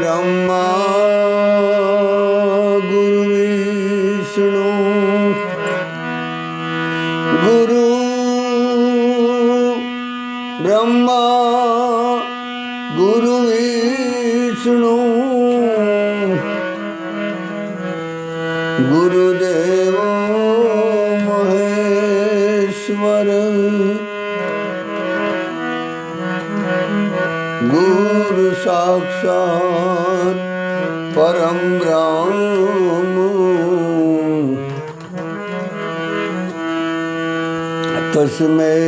ब्रह्मा गुरु विष्णु गुरु ब्रह्मा गुरु विष्णु गुरुदेव महेश्वर गुरु साक्षात् परम ब्रह्म तस्मै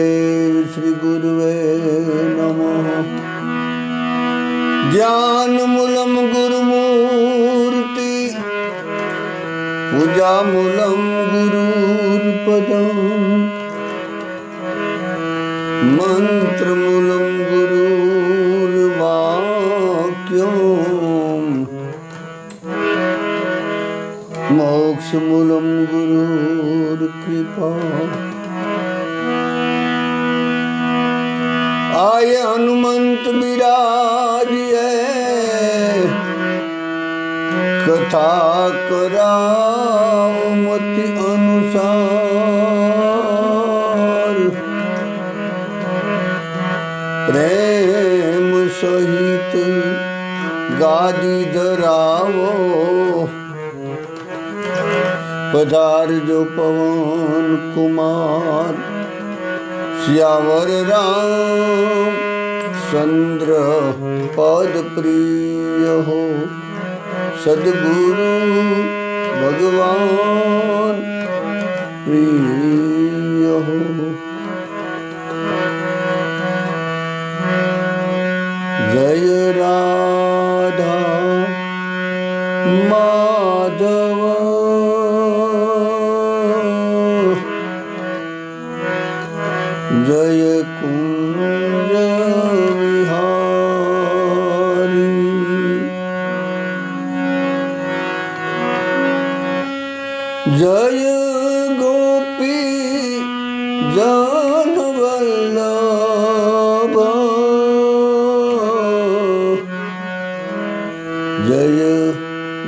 श्री गुरुवे नमः। ज्ञानमूलं गुरुमूर्ति पूजामूलं गुरुर्पदम् मंत्रमूलं गुरुर्वाक्यम् मोक्षमूलं गुरुर्कृपा। आय हनुमंत विराजिए कथा कराओ मति अनुसार प्रेम सहित गादी धरावो पधार जो पवन कुमार श्यावर राम चंद्र पद प्रिय हो सद्गुरु भगवान प्रिय हो। जय राधा माधव जय कुंज विहारी। जय गोपी जन वल्लभ जय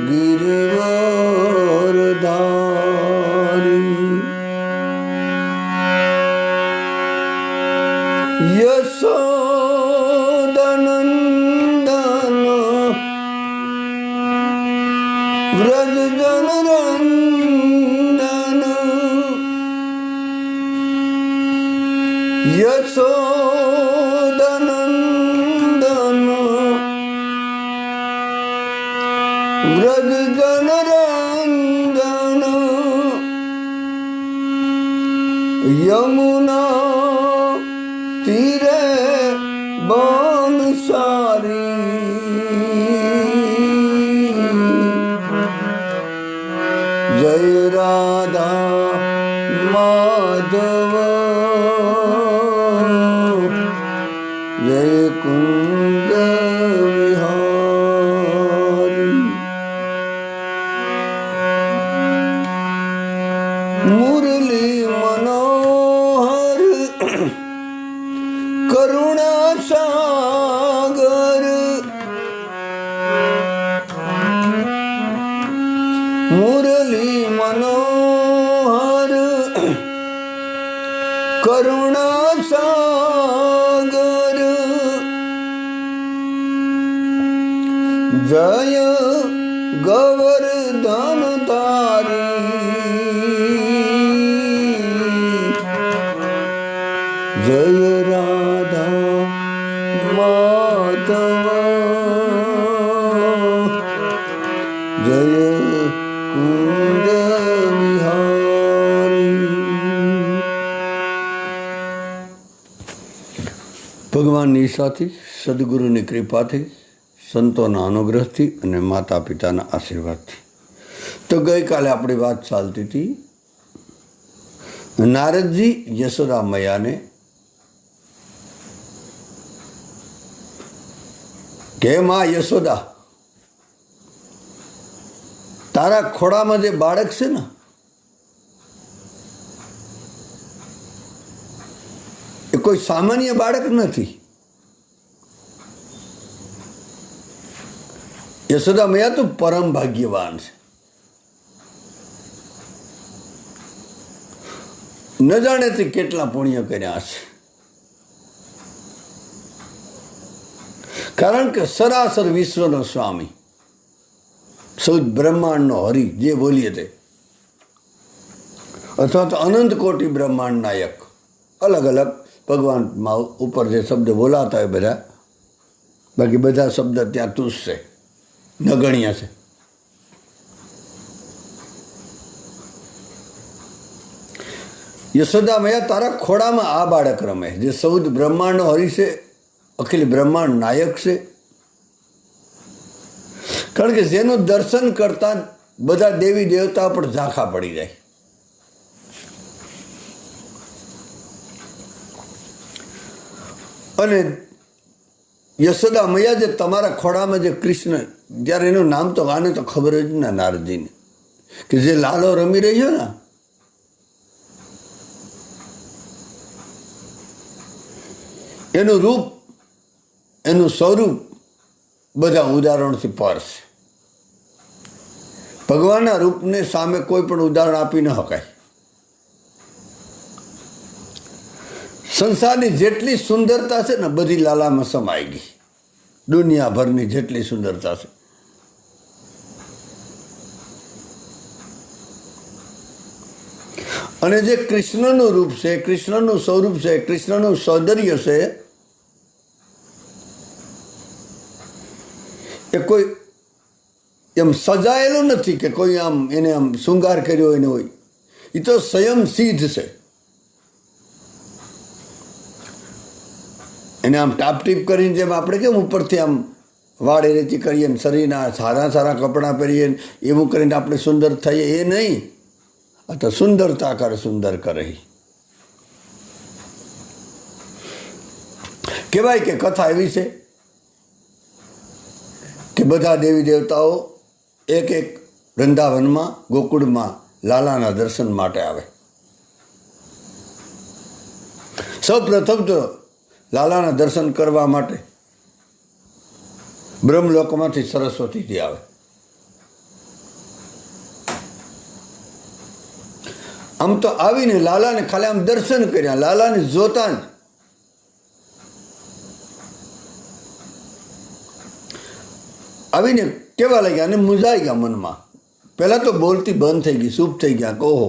गिरिवरधारी। यशोदनंदन व्रज जनरंदन यशोदनंदन व्रज जनरंदन यमुना तीरे बंसारी। जय राधा माधव जय कुंज विहारी। मुरली मनोहर करुणा सागर मुरली मनोहर करुणा सागर जय गोवर्धन धारी। जय राधा माधव जय कुंज विहारी। ભગવાનની ઈચ્છાથી સદગુરુની કૃપાથી સંતોના અનુગ્રહથી અને માતા પિતાના આશીર્વાદથી તો ગઈકાલે આપણી વાત ચાલતી હતી નારદજી યશોદા મૈયાને કે માં યશોદા તારા ખોળામાં જે બાળક છે ને એ કોઈ સામાન્ય બાળક નથી, યશોદા મૈયા તો પરમ ભાગ્યવાન છે. ન જાણે તે કેટલા પુણ્ય કર્યા છે. કારણ કે સરાસર વિશ્વનો સ્વામી, સૌદ બ્રહ્માંડનો હરિ જે બોલીએ તે, અથવા તો અનંત કોટી બ્રહ્માંડ નાયક, અલગ અલગ ભગવાનમાં ઉપર જે શબ્દ બોલાતા હોય બધા, બાકી બધા શબ્દ ત્યાં તુષ છે, નગણ્ય છે. યશોદા મૈયા તારા ખોડામાં આ બાળક રમે, જે સૌદ બ્રહ્માંડનો હરિ છે, અખિલ બ્રહ્માંડ નાયક છે. કારણ કે જેનું દર્શન કરતા બધા દેવી દેવતા પર ઝાંખા પડી જાય. અને યશોદા મૈયા જે તમારા ખોડામાં જે કૃષ્ણ, જ્યારે એનું નામ તો આને તો ખબર જ ના નારદજીને, કે જે લાલો રમી રહ્યો ને, એનું રૂપ, એનું સ્વરૂપ બધા ઉદાહરણથી પર છે. ભગવાનના રૂપને સામે કોઈ પણ ઉદાહરણ આપી ન શકાય. સંસારની જેટલી સુંદરતા છે ને બધી લાલામાં સમાઈ ગઈ. દુનિયાભરની જેટલી સુંદરતા છે. અને જે કૃષ્ણનું રૂપ છે, કૃષ્ણનું સ્વરૂપ છે, કૃષ્ણનું સૌંદર્ય છે, એ કોઈ એમ સજાયેલું નથી કે કોઈ આમ એને આમ શૃંગાર કર્યો એને હોય. એ તો સ્વયં સિદ્ધ છે. એને આમ ટાપટીપ કરીને, જેમ આપણે કેમ ઉપરથી આમ વાળ એ રીતે કરીએ ને શરીરના સારા સારા કપડાં પહેરીએ એવું કરીને આપણે સુંદર થઈએ, એ નહીં. આ તો સુંદરતા કરે, સુંદર કરે. કહેવાય કે કથા એવી છે કે બધા દેવી દેવતાઓ એક એક વૃંદાવનમાં, ગોકુળમાં લાલાના દર્શન માટે આવે. સૌ પ્રથમ તો લાલાના દર્શન કરવા માટે બ્રહ્મલોકમાંથી સરસ્વતીજી આવે. આમ તો આવીને લાલાને ખાલી આમ દર્શન કર્યા, લાલાને જોતા જ આવીને કેવા લાગ્યા અને મૂંઝાઈ ગયા મનમાં. પહેલાં તો બોલતી બંધ થઈ ગઈ, ચૂપ થઈ ગયા. ઓહો,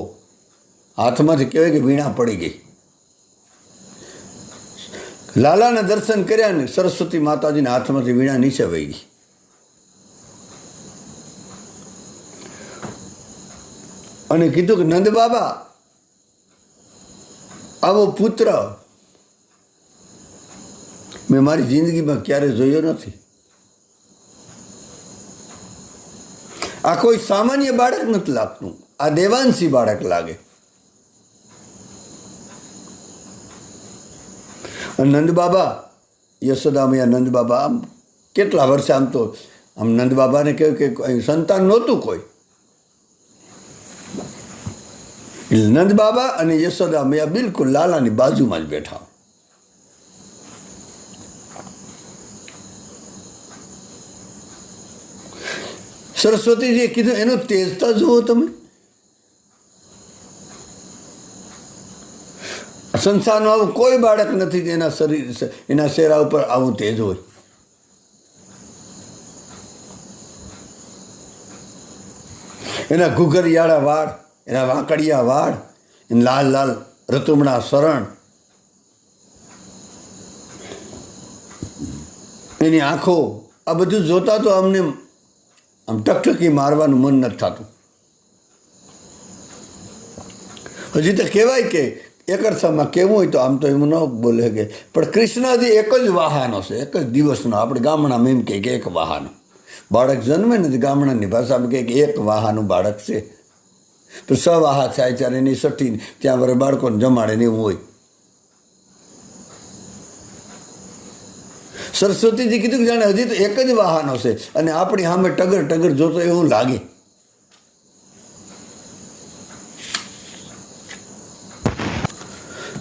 હાથમાંથી કહેવાય કે વીણા પડી ગઈ. લાલાના દર્શન કર્યા ને સરસ્વતી માતાજીના હાથમાંથી વીણા નીચે વહી ગઈ. અને કીધું કે નંદ બાબા, આવો પુત્ર મેં મારી જિંદગીમાં ક્યારે જોયો નથી. આ કોઈ સામાન્ય બાળક નથી લાગતું, આ દેવાંશી બાળક લાગે. નંદ બાબા, યશોદા મૈયા નંદ બાબા, આમ કેટલા વર્ષે આમ તો આમ નંદ બાબાને કહ્યું કે સંતાન નહોતું કોઈ. નંદ બાબા અને યશોદા મૈયા બિલકુલ લાલાની બાજુમાં જ બેઠા. સરસ્વતીજીએ કીધું એનું તેજતા જુઓ તમે. સંસારનું આવું કોઈ બાળક નથી જેના શરીર, એના ચહેરા ઉપર આવું તેજ હોય. એના ઘૂઘરિયાળા વાળ, એના વાંકડિયા વાળ, એના લાલ લાલ રતુમણા શરણ, એની આંખો, આ બધું જોતા તો અમને આમ ટકટકી મારવાનું મન નથી થતું. હજી તો કહેવાય કે એક અર્થમાં કહેવું હોય તો આમ તો એમ ન બોલે કે, પણ કૃષ્ણ હજી એક જ વાહનો છે, એક જ દિવસનો. આપણે ગામડામાં એમ કહે કે એક વાહનો. બાળક જન્મે ને ગામડાની ભાષામાં કહે કે એક વાહાનું બાળક છે. તો સવાહા થાય ત્યારે એની સઠી ત્યાં વરે બાળકોને જમાડે ને એવું હોય. સરસ્વતીજી કીધું કે જાણે હજી તો એક જ વાહનો છે અને આપણી સામે ટગર ટગર જોતો એવું લાગે.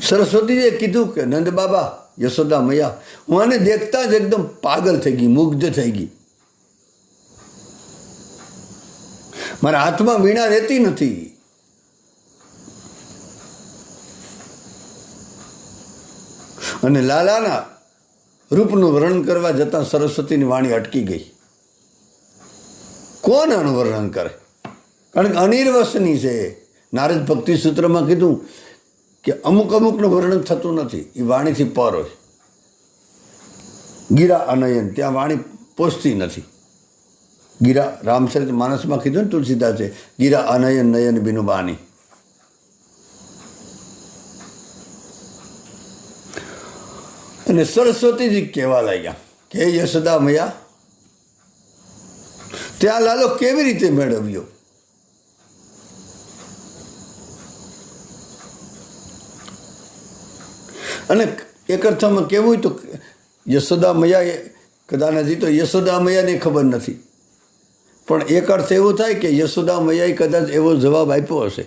સરસ્વતીજીએ કીધું કે નંદ બાબા, યશોદા મૈયા, હું આને દેખતા જ એકદમ પાગલ થઈ ગઈ, મુગ્ધ થઈ ગઈ. મારા હાથમાં વીણા રહેતી નથી. અને લાલાના રૂપનું વર્ણન કરવા જતાં સરસ્વતીની વાણી અટકી ગઈ. કોણ આનું વર્ણન કરે? કારણ કે અનિર્વસની છે. નારદ ભક્તિ સૂત્રમાં કીધું કે અમુક અમુકનું વર્ણન થતું નથી, એ વાણીથી પર હોય. ગીરા અનયન, ત્યાં વાણી પહોંચતી નથી. ગીરા રામચરિત માનસમાં કીધું ને તુલસીદાસે, ગીરા અનયન નયન બિનુ બાની. અને સરસ્વતીજી કહેવા લાગ્યા કે યશોદા મૈયા, ત્યાં લાલો કેવી રીતે મેળવ્યો? અને એક અર્થમાં કેવું હોય તો યશોદા મૈયા, કદાચ હજી તો યશોદા મૈયાને ખબર નથી, પણ એક અર્થ એવો થાય કે યશોદા મૈયાએ કદાચ એવો જવાબ આપ્યો હશે.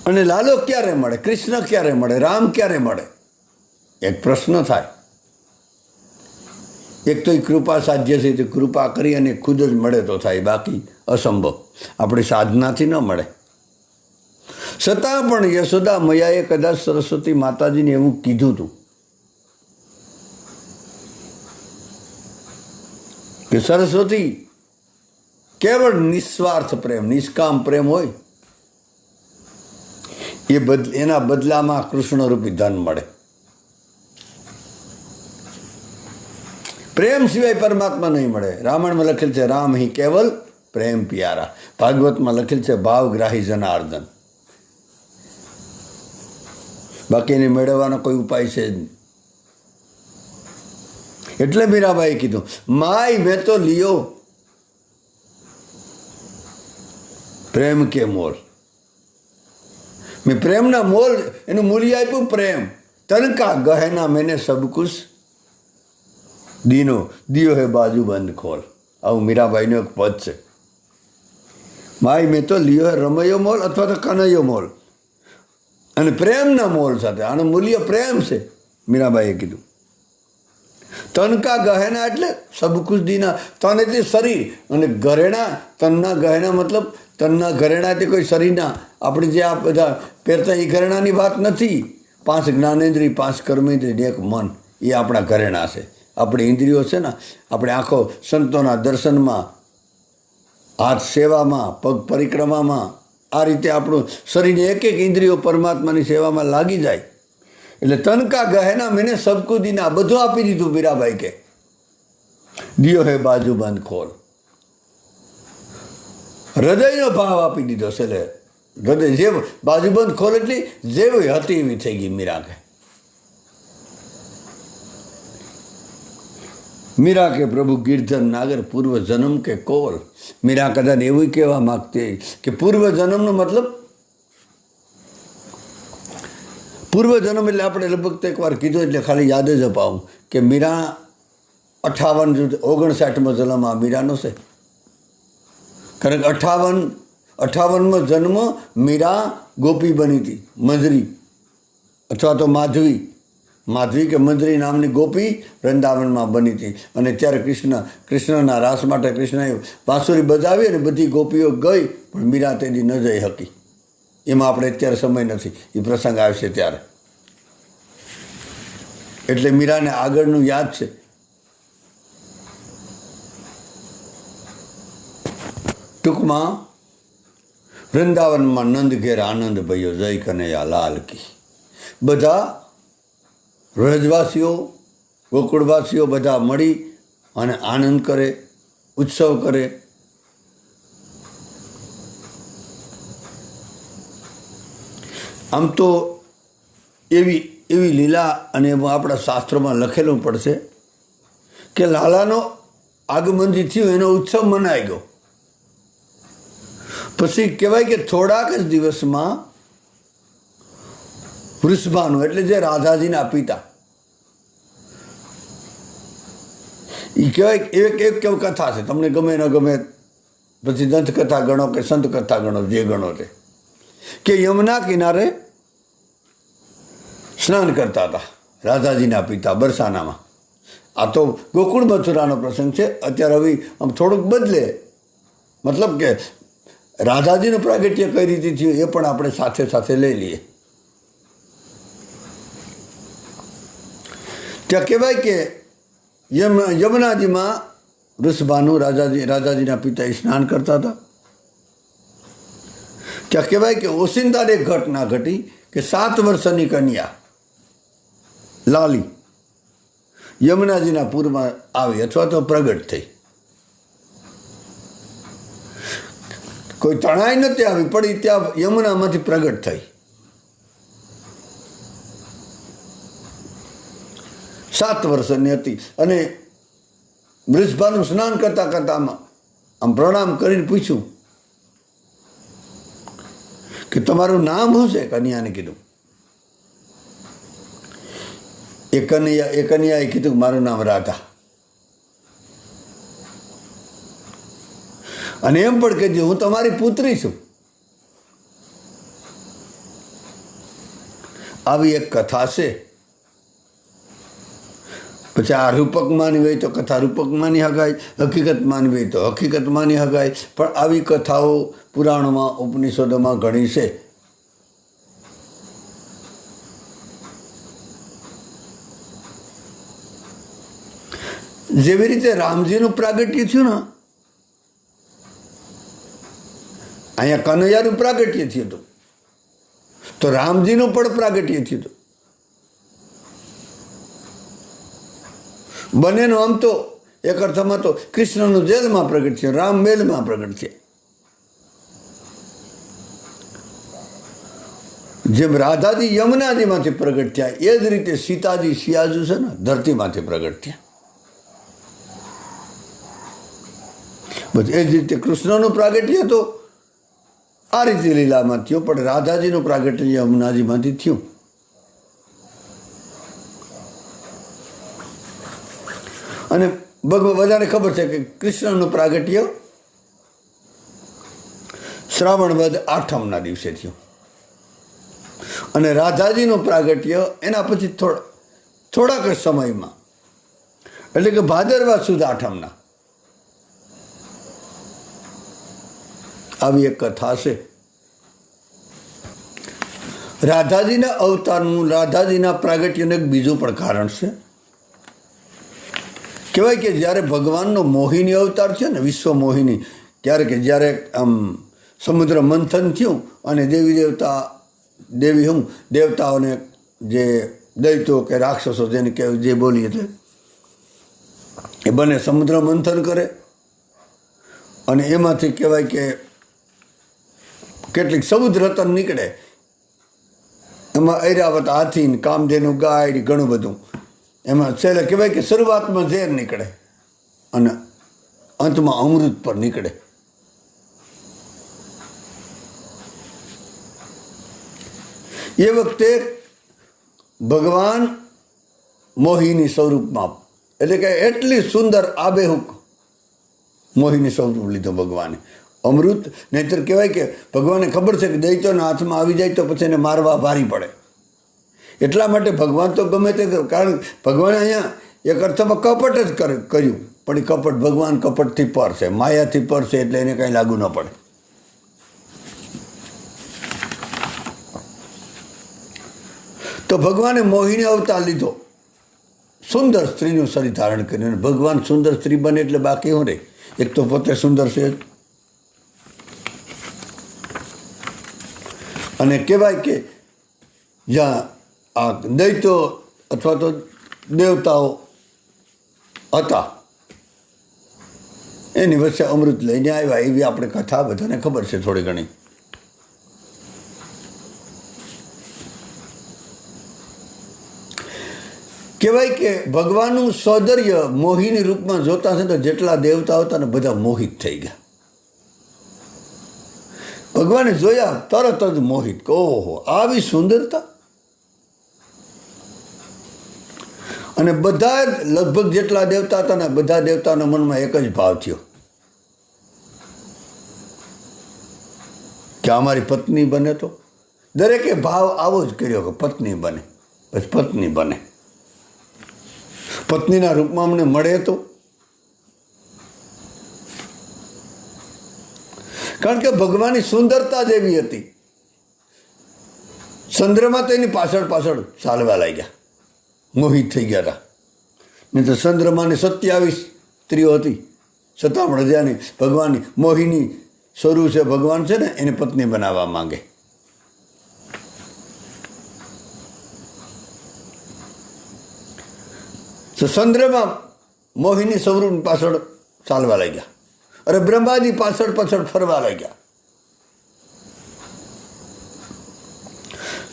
અને લાલો ક્યારે મળે, કૃષ્ણ ક્યારે મળે, રામ ક્યારે મળે? એક પ્રશ્ન થાય. એક તો એ કૃપા સાધ્ય છે, તે કૃપા કરી અને ખુદ જ મળે તો થાય, બાકી અસંભવ, આપણી સાધનાથી ન મળે. છતાં પણ યશોદા મૈયાએ કદાચ સરસ્વતી માતાજીને એવું કીધું હતું કે સરસ્વતી, કેવળ નિસ્વાર્થ પ્રેમ, નિષ્કામ પ્રેમ હોય એના બદલામાં કૃષ્ણરૂપી ધન મળે. પ્રેમ સિવાય પરમાત્મા નહીં મળે. રામાયણમાં લખેલ છે રામ હિ કેવલ પ્રેમ પ્યારા. ભાગવતમાં લખેલ છે ભાવગ્રાહી જનાર્દન. બાકી એને મેળવવાનો કોઈ ઉપાય છે જ નહીં. એટલે મીરાબાઈએ કીધું, માય મેં તો લિયો પ્રેમ કે મોલ. મેં પ્રેમના મોલ, એનું મૂલ્ય આપ્યું પ્રેમ. તનકા ગહેના મેને સબ કુછ દીનો દિયો હે બાજુ બંધ ખોલ. આવું મીરાબાઈનું એક પદ છે. માય મેં તો લિયો હે રમૈયો મોલ અથવા તો કનૈયો મોલ. અને પ્રેમના મોલ સાથે, આનું મૂલ્ય પ્રેમ છે, મીરાબાઈએ કીધું. તનકા ગહેના એટલે સબકુછ દીના. તન એટલે શરીર, અને ઘરેણા, તનના ગહેના મતલબ તનના ઘરેણા એટલે કોઈ શરીરના, આપણે જે આ બધા પહેરતા એ ઘરેણાની વાત નથી. 5 જ્ઞાનેન્દ્રિય, 5 કર્મેન્દ્રિય, 1 મન, એ આપણા ઘરેણા છે. આપણી ઇન્દ્રિયો છે ને, આપણે આંખો સંતોના દર્શનમાં, હાથ સેવામાં, પગ પરિક્રમામાં, આ રીતે આપણું શરીરની એક એક ઇન્દ્રિયો પરમાત્માની સેવામાં લાગી જાય. એટલે તનકા ગહેના મેને સબકુ દીના, બધું આપી દીધું. મીરાબાઈ કે દિયો હે બાજુ બંધ ખોલ. હૃદયનો ભાવ આપી દીધો છે. એટલે હૃદય જેવ બાજુ બંધ ખોલ એટલે જેવી હતી એવી થઈ ગઈ મીરા કે. મીરા કે પ્રભુ ગિરધર નાગર પૂર્વ જન્મ કે કોલ. મીરા કદાચ એવું કહેવા માગતી કે પૂર્વ જન્મનો મતલબ, પૂર્વ જન્મ એટલે આપણે લગભગ તો એકવાર કીધું એટલે ખાલી યાદ જ અપાવું કે મીરા 59મો જન્મ આ મીરાનો છે. કારણ કે 58મો જન્મ મીરા ગોપી બની હતી, મંજરી અથવા તો માધવી કે મંજરી નામની ગોપી વૃંદાવનમાં બની હતી. અને ત્યારે કૃષ્ણના રાસ માટે કૃષ્ણએ બાંસુરી બજાવી અને બધી ગોપીઓ ગઈ, પણ મીરા તેદી ન જઈ શકી. એમાં આપણે અત્યારે સમય નથી, એ પ્રસંગ આવશે ત્યારે. એટલે મીરાને આગળનું યાદ છે. ટૂંકમાં વૃંદાવનમાં નંદ ઘેર આનંદ ભયો, જય કનૈયા લાલ કી. બધા વ્રજવાસીઓ, ગોકુળવાસીઓ બધા મળી અને આનંદ કરે, ઉત્સવ કરે. આમ તો એવી લીલા, અને એમાં આપણા શાસ્ત્રોમાં લખેલું પડશે કે લાલાનો આગમન જે થયું એનો ઉત્સવ મનાઈ ગયો. પછી કહેવાય કે થોડાક જ દિવસમાં વૃષભાનુ એટલે જે રાધાજીના પિતા, એ કહેવાય એક કેવું કથા છે, તમને ગમે ન ગમે, પછી દંતકથા ગણો કે સંત કથા ગણો, જે ગણો તે, કે યમુના કિનારે સ્નાન કરતા હતા રાધાજીના પિતા બરસાનામાં. આ તો ગોકુળ મથુરાનો પ્રસંગ છે. અત્યારે હવે આમ થોડુંક બદલે, મતલબ કે રાધાજીનું પ્રાગટ્ય કઈ રીતે થયું એ પણ આપણે સાથે સાથે લઈ લઈએ. ત્યાં કહેવાય કે યમુનાજીમાં વૃષભાનુ રાજાજીના પિતા સ્નાન કરતા હતા. ત્યાં કહેવાય કે ઓસિંતાને એક ઘટના ઘટી કે 7 વર્ષની કન્યા લાલી યમુનાજીના પૂરમાં આવી અથવા તો પ્રગટ થઈ. કોઈ તણાઈ નથી આવી, પડી ત્યાં યમુનામાંથી પ્રગટ થઈ. 7 વર્ષની હતી અને વૃષભાનું સ્નાન કરતા કરતા આમ પ્રણામ કરીને પૂછ્યું કે તમારું નામ શું છે? કન્યાને કીધું. એ કન્યાએ કીધું મારું નામ રાધા. અને એમ પણ કહેજો હું તમારી પુત્રી છું. આવી એક કથા છે. પછી આ રૂપક માની હોય તો કથા રૂપક માની હગાય, હકીકત માની હોય તો હકીકત માની હગાય. પણ આવી કથાઓ પુરાણોમાં ઉપનિષદોમાં ઘણી છે. જેવી રીતે રામજીનું પ્રાગટ્ય થયું ને, અહીંયા કનૈયાનું પ્રાગટ્ય થયું હતું, તો રામજીનું પણ પ્રાગટ્ય થયું હતું. બંનેનો આમ તો એક અર્થમાં તો કૃષ્ણનું જેલમાં પ્રગટ થયું, રામ મેલમાં પ્રગટ થયા. જેમ રાધાજી યમુનાજીમાંથી પ્રગટ થયા એ જ રીતે સીતાજી સિયાજુ છે ને ધરતીમાંથી પ્રગટ થયા. બસ એ જ રીતે કૃષ્ણનું પ્રાગટ્ય તો આ રીતે લીલામાં થયું, પણ રાધાજીનું પ્રાગટ્ય યમુનાજીમાંથી થયું. અને બધાને ખબર છે કે કૃષ્ણનું પ્રાગટ્ય શ્રાવણ વદ 8મના દિવસે થયું અને રાધાજીનું પ્રાગટ્ય એના પછી થોડાક સમયમાં, એટલે કે ભાદરવા સુદ 8મના. આવી એક કથા છે. રાધાજીના અવતારનું, રાધાજીના પ્રાગટ્યનું એક બીજું પણ કારણ છે. કહેવાય કે જ્યારે ભગવાનનો મોહિની અવતાર છે ને, વિશ્વ મોહિની, ત્યારે કે જ્યારે આમ સમુદ્ર મંથન થયું અને દેવતાઓને જે દૈતો કે રાક્ષસો જેને કે જે બોલીએ છે એ બંને સમુદ્ર મંથન કરે અને એમાંથી કહેવાય કે કેટલીક સૌદ રતન નીકળે. એમાં ઐરાવત હાથી, કામધેનુ ગાય, ઘણું બધું. એમાં છેલ્લે કહેવાય કે શરૂઆતમાં ઝેર નીકળે અને અંતમાં અમૃત પર નીકળે. એ વખતે ભગવાન મોહિની સ્વરૂપમાં, એટલે કે એટલી સુંદર આબેહૂબ મોહિની સ્વરૂપ લીધો ભગવાને. અમૃત, નહીતર કહેવાય કે ભગવાનને ખબર છે કે દૈત્યોના હાથમાં આવી જાય તો પછી એને મારવા ભારી પડે. એટલા માટે ભગવાન તો ગમે તે, કારણ ભગવાને અહીંયા એક અર્થમાં કપટ જ કર્યું, પણ એ કપટ, ભગવાન કપટથી પર છે, માયાથી પર છે, એટલે એને કંઈ લાગુ ન પડે. તો ભગવાને મોહિની અવતાર લીધો, સુંદર સ્ત્રીનું શરીર ધારણ કર્યું. ભગવાન સુંદર સ્ત્રી બને એટલે બાકી શું રહે? એક તો પોતે સુંદર છે અને કહેવાય કે જ્યાં આ દૈત્યો અથવા તો દેવતાઓ હતા એની વચ્ચે અમૃત લઈને આવ્યા, એવી આપણે કથા બધાને ખબર છે થોડી ઘણી. કહેવાય કે ભગવાનનું સૌંદર્ય મોહિની રૂપમાં જોતા છે તો જેટલા દેવતાઓ હતા ને બધા મોહિત થઈ ગયા. ભગવાને જોયા તરત જ મોહિત, ઓહો આવી સુંદરતા. અને બધા લગભગ જેટલા દેવતા હતા ને બધા દેવતાના મનમાં એક જ ભાવ થયો કે અમારી પત્ની બને. તો દરેકે ભાવ આવો જ કર્યો કે પત્ની બને, પછી પત્ની બને. પત્નીના રૂપમાં અમને મળે તો? કારણ કે ભગવાનની સુંદરતા જ એવી હતી. ચંદ્રમાં તો એની પાછળ પાછળ ચાલવા લાગ્યા, મોહિત થઈ ગયા હતા. નહીં તો ચંદ્રમાની 27 સ્ત્રીઓ હતી, છતાં પણ હજારની ભગવાનની મોહિની સ્વરૂપ છે ભગવાન છે ને એને પત્ની બનાવવા માંગે. તો ચંદ્રમાં મોહિની સ્વરૂપ પાછળ ચાલવા લાગ્યા. અરે બ્રહ્માજી પાછળ પાછળ ફરવા લાગ્યા.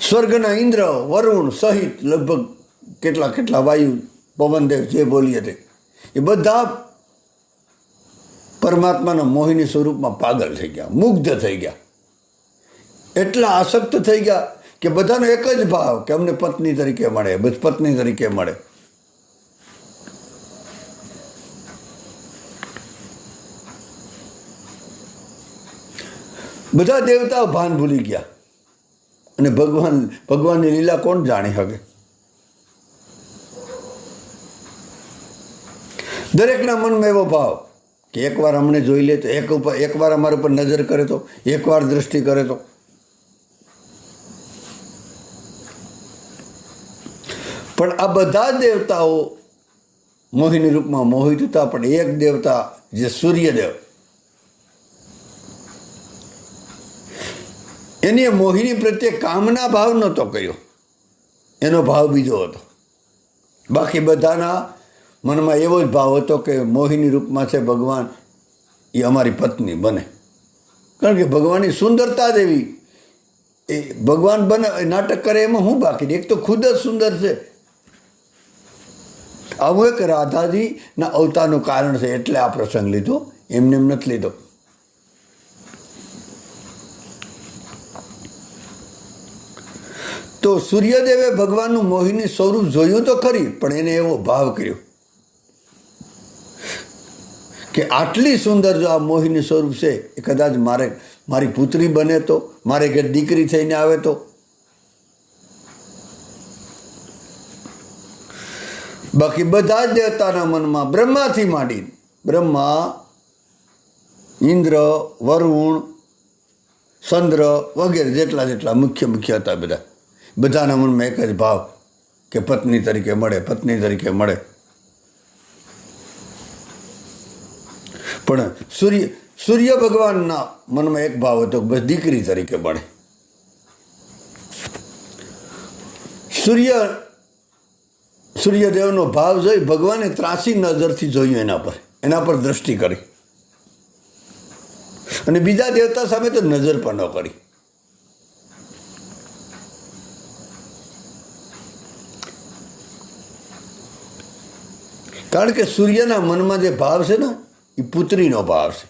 સ્વર્ગના ઇન્દ્ર વરુણ સહિત લગભગ કેટલા કેટલા વાયુ પવનદેવ જે બોલીએ તે એ બધા પરમાત્માના મોહિની સ્વરૂપમાં પાગલ થઈ ગયા, મુગ્ધ થઈ ગયા, એટલા આસક્ત થઈ ગયા કે બધાનો એક જ ભાવ કે અમને પત્ની તરીકે મળે, બસ પત્ની તરીકે મળે. બધા દેવતાઓ ભાન ભૂલી ગયા અને ભગવાનની લીલા કોણ જાણી શકે? દરેકના મનમાં એવો ભાવ કે એકવાર અમને જોઈ લે તો, એકવાર અમારા ઉપર નજર કરે તો, એકવાર દ્રષ્ટિ કરે તો. પણ આ બધા દેવતાઓ મોહિની રૂપમાં મોહિત હતા, પણ એક દેવતા જે સૂર્યદેવ, એની મોહિની પ્રત્યે કામના ભાવ નહોતો કર્યો, એનો ભાવ બીજો હતો. બાકી બધાના મનમાં એવો જ ભાવ હતો કે મોહિની રૂપમાં છે ભગવાન, એ અમારી પત્ની બને. કારણ કે ભગવાનની સુંદરતા જ એવી, એ ભગવાન બને નાટક કરે એમાં હું બાકી? એક તો ખુદ જ સુંદર છે. આવું એક રાધાજીના અવતારનું કારણ છે, એટલે આ પ્રસંગ લીધો, એમને એમ નથી લીધો. તો સૂર્યદેવે ભગવાનનું મોહિની સ્વરૂપ જોયું તો ખરી, પણ એને એવો ભાવ કર્યો કે આટલી સુંદર જો આ મોહિની સ્વરૂપ છે એ કદાચ મારી પુત્રી બને તો, મારે ઘેર દીકરી થઈને આવે તો. બાકી બધા જ દેવતાના મનમાં બ્રહ્માથી માંડી, બ્રહ્મા, ઇન્દ્ર, વરુણ, ચંદ્ર વગેરે જેટલા મુખ્ય હતા, બધાના મનમાં એક જ ભાવ કે પત્ની તરીકે મળે, પત્ની તરીકે મળે. પણ સૂર્ય ભગવાનના મનમાં એક ભાવ હતો કે બસ દીકરી તરીકે મળે. સૂર્યદેવનો ભાવ જોઈ ભગવાને ત્રાસી નજરથી જોયું, એના પર દ્રષ્ટિ કરી, અને બીજા દેવતા સામે તો નજર પણ ન કરી. કારણ કે સૂર્યના મનમાં જે ભાવ છે ને એ પુત્રીનો ભાવ છે,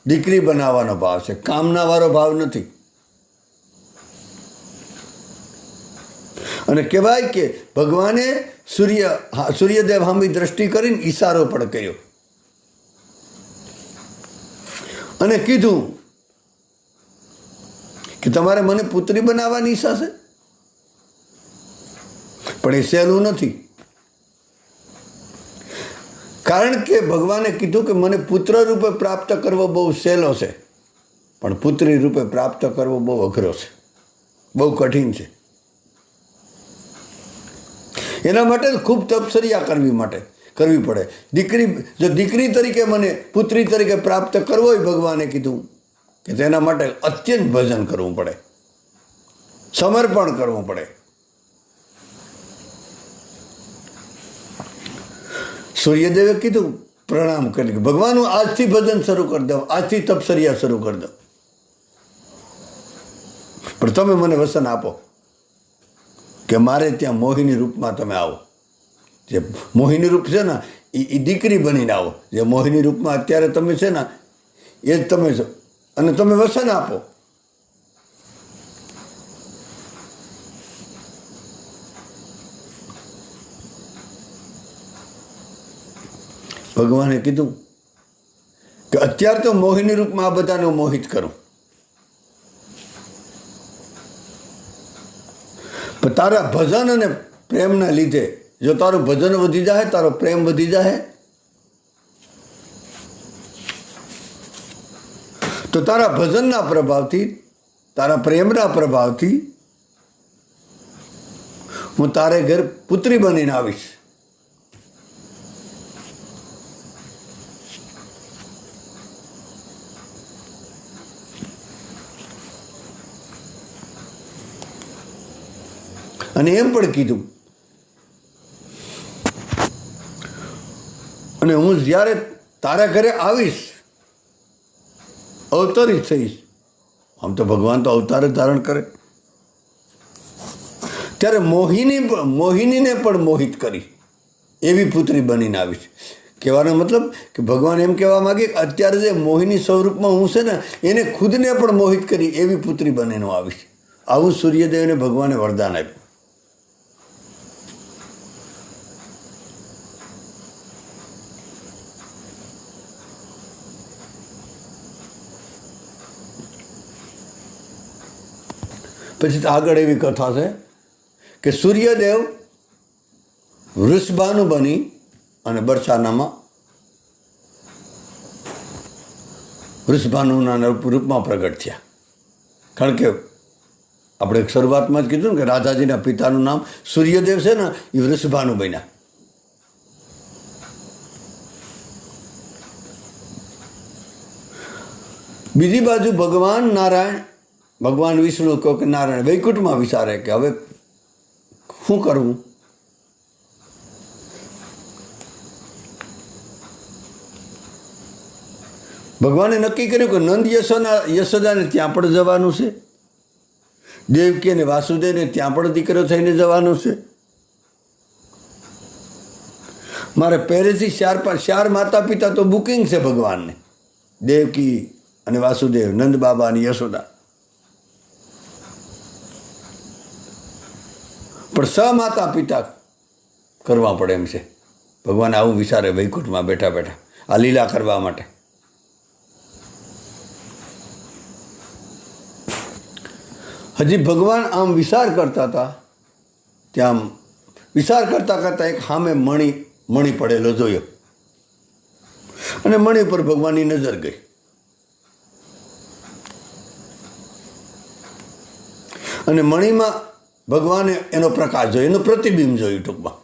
દીકરી બનાવવાનો ભાવ છે, કામનાવાળો ભાવ નથી. અને કહેવાય કે ભગવાને સૂર્યદેવ સામે દ્રષ્ટિ કરીને ઈશારો પણ કર્યો અને કીધું કે તમારે મને પુત્રી બનાવવાની ઈચ્છા છે, પણ એ સહેલું નથી. કારણ કે ભગવાને કીધું કે મને પુત્ર રૂપે પ્રાપ્ત કરવો બહુ સહેલો છે, પણ પુત્રી રૂપે પ્રાપ્ત કરવો બહુ અઘરો છે, બહુ કઠિન છે. એના માટે ખૂબ તપશ્ચર્યા કરવી પડે. જો દીકરી તરીકે મને પુત્રી તરીકે પ્રાપ્ત કરવો હોય, ભગવાને કીધું કે તેના માટે અત્યંત ભજન કરવું પડે, સમર્પણ કરવું પડે. સૂર્યદેવે કીધું પ્રણામ કરી કે ભગવાન હું આજથી ભજન શરૂ કરી દઉં, આજથી તપશ્ચર્યા શરૂ કરી દઉં, પણ તમે મને વચન આપો કે મારે ત્યાં મોહિની રૂપમાં તમે આવો. જે મોહિની રૂપ છે ને એ દીકરી બનીને આવો. જે મોહિની રૂપમાં અત્યારે તમે છે ને એ જ તમે છો, અને તમે વચન આપો. ભગવાને કીધું કે અત્યારે તો મોહિની રૂપમાં આ બધાને મોહિત કરું, પણ તારા ભજન અને પ્રેમના લીધે જો તારું ભજન વધી જાય, તારો પ્રેમ વધી જાય, તો તારા ભજનના પ્રભાવથી, તારા પ્રેમના પ્રભાવથી હું તારે ઘર પુત્રી બનીને આવીશ. અને એમ પણ કીધું, અને હું જ્યારે તારા ઘરે આવીશ, અવતરિત થઈશ. આમ તો ભગવાન તો અવતાર જ ધારણ કરે. ત્યારે મોહિનીને પણ મોહિત કરી એવી પુત્રી બનીને આવીશ. કહેવાનો મતલબ કે ભગવાન એમ કહેવા માગે કે અત્યારે જે મોહિની સ્વરૂપમાં હું છે ને, એને ખુદને પણ મોહિત કરી એવી પુત્રી બનીને આવીશ. આવું સૂર્યદેવને ભગવાને વરદાન આપ્યું. પછી આગળ એવી કથા છે કે સૂર્યદેવ વૃષભાનુ બની અને બરસાનામાં વૃષભાનુના રૂપમાં પ્રગટ થયા. કારણ કે આપણે શરૂઆતમાં જ કીધું ને કે રાધાજીના પિતાનું નામ સૂર્યદેવ છે ને, એ વૃષભાનુ બન્યા. બીજી બાજુ ભગવાન નારાયણ, ભગવાન વિષ્ણુ કહો કે નારાયણ વૈકુંઠમાં વિચારે કે હવે શું કરવું. ભગવાને નક્કી કર્યું કે નંદ યશોદાને ત્યાં પણ જવાનું છે, દેવકી અને વાસુદેવને ત્યાં પણ દીકરો થઈને જવાનું છે. મારે પહેલેથી ચાર માતા પિતા તો બુકિંગ છે ભગવાનને, દેવકી અને વાસુદેવ, નંદ બાબા અને યશોદા. પણ માતા પિતા કરવા પડે એમ છે. ભગવાન આવું વિચારે વૈકુંઠમાં બેઠા બેઠા આ લીલા કરવા માટે. હજી ભગવાન આમ વિચાર કરતા હતા, ત્યાં વિચાર કરતાં કરતાં એક સામે મણી પડેલો જોયો, અને મણી પર ભગવાનની નજર ગઈ. અને મણીમાં ભગવાને એનો પ્રકાશ જોયો, એનું પ્રતિબિંબ જોયું. ટૂંકમાં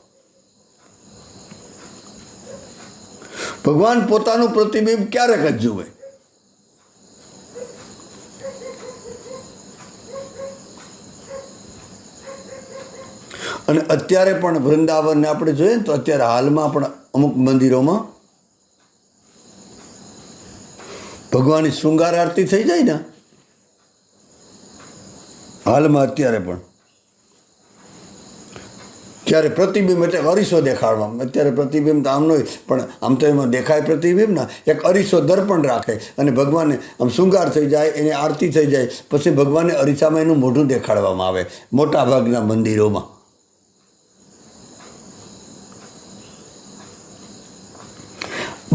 ભગવાન પોતાનું પ્રતિબિંબ ક્યારેક જ જુએ. અને અત્યારે પણ વૃંદાવનને આપણે જોઈએ ને, તો અત્યારે હાલમાં પણ અમુક મંદિરોમાં ભગવાનની શૃંગાર આરતી થઈ જાય ને, હાલમાં અત્યારે પણ ત્યારે પ્રતિબિંબ એટલે અરીસો દેખાડવામાં. અત્યારે પ્રતિબિંબ તો આમ ન હોય, પણ આમ તો એમાં દેખાય પ્રતિબિંબ ના. એક અરીસો દર્પણ રાખે અને ભગવાનને આમ શૃંગાર થઈ જાય, એને આરતી થઈ જાય, પછી ભગવાનને અરીસામાં એનું મોઢું દેખાડવામાં આવે મોટા ભાગના મંદિરોમાં.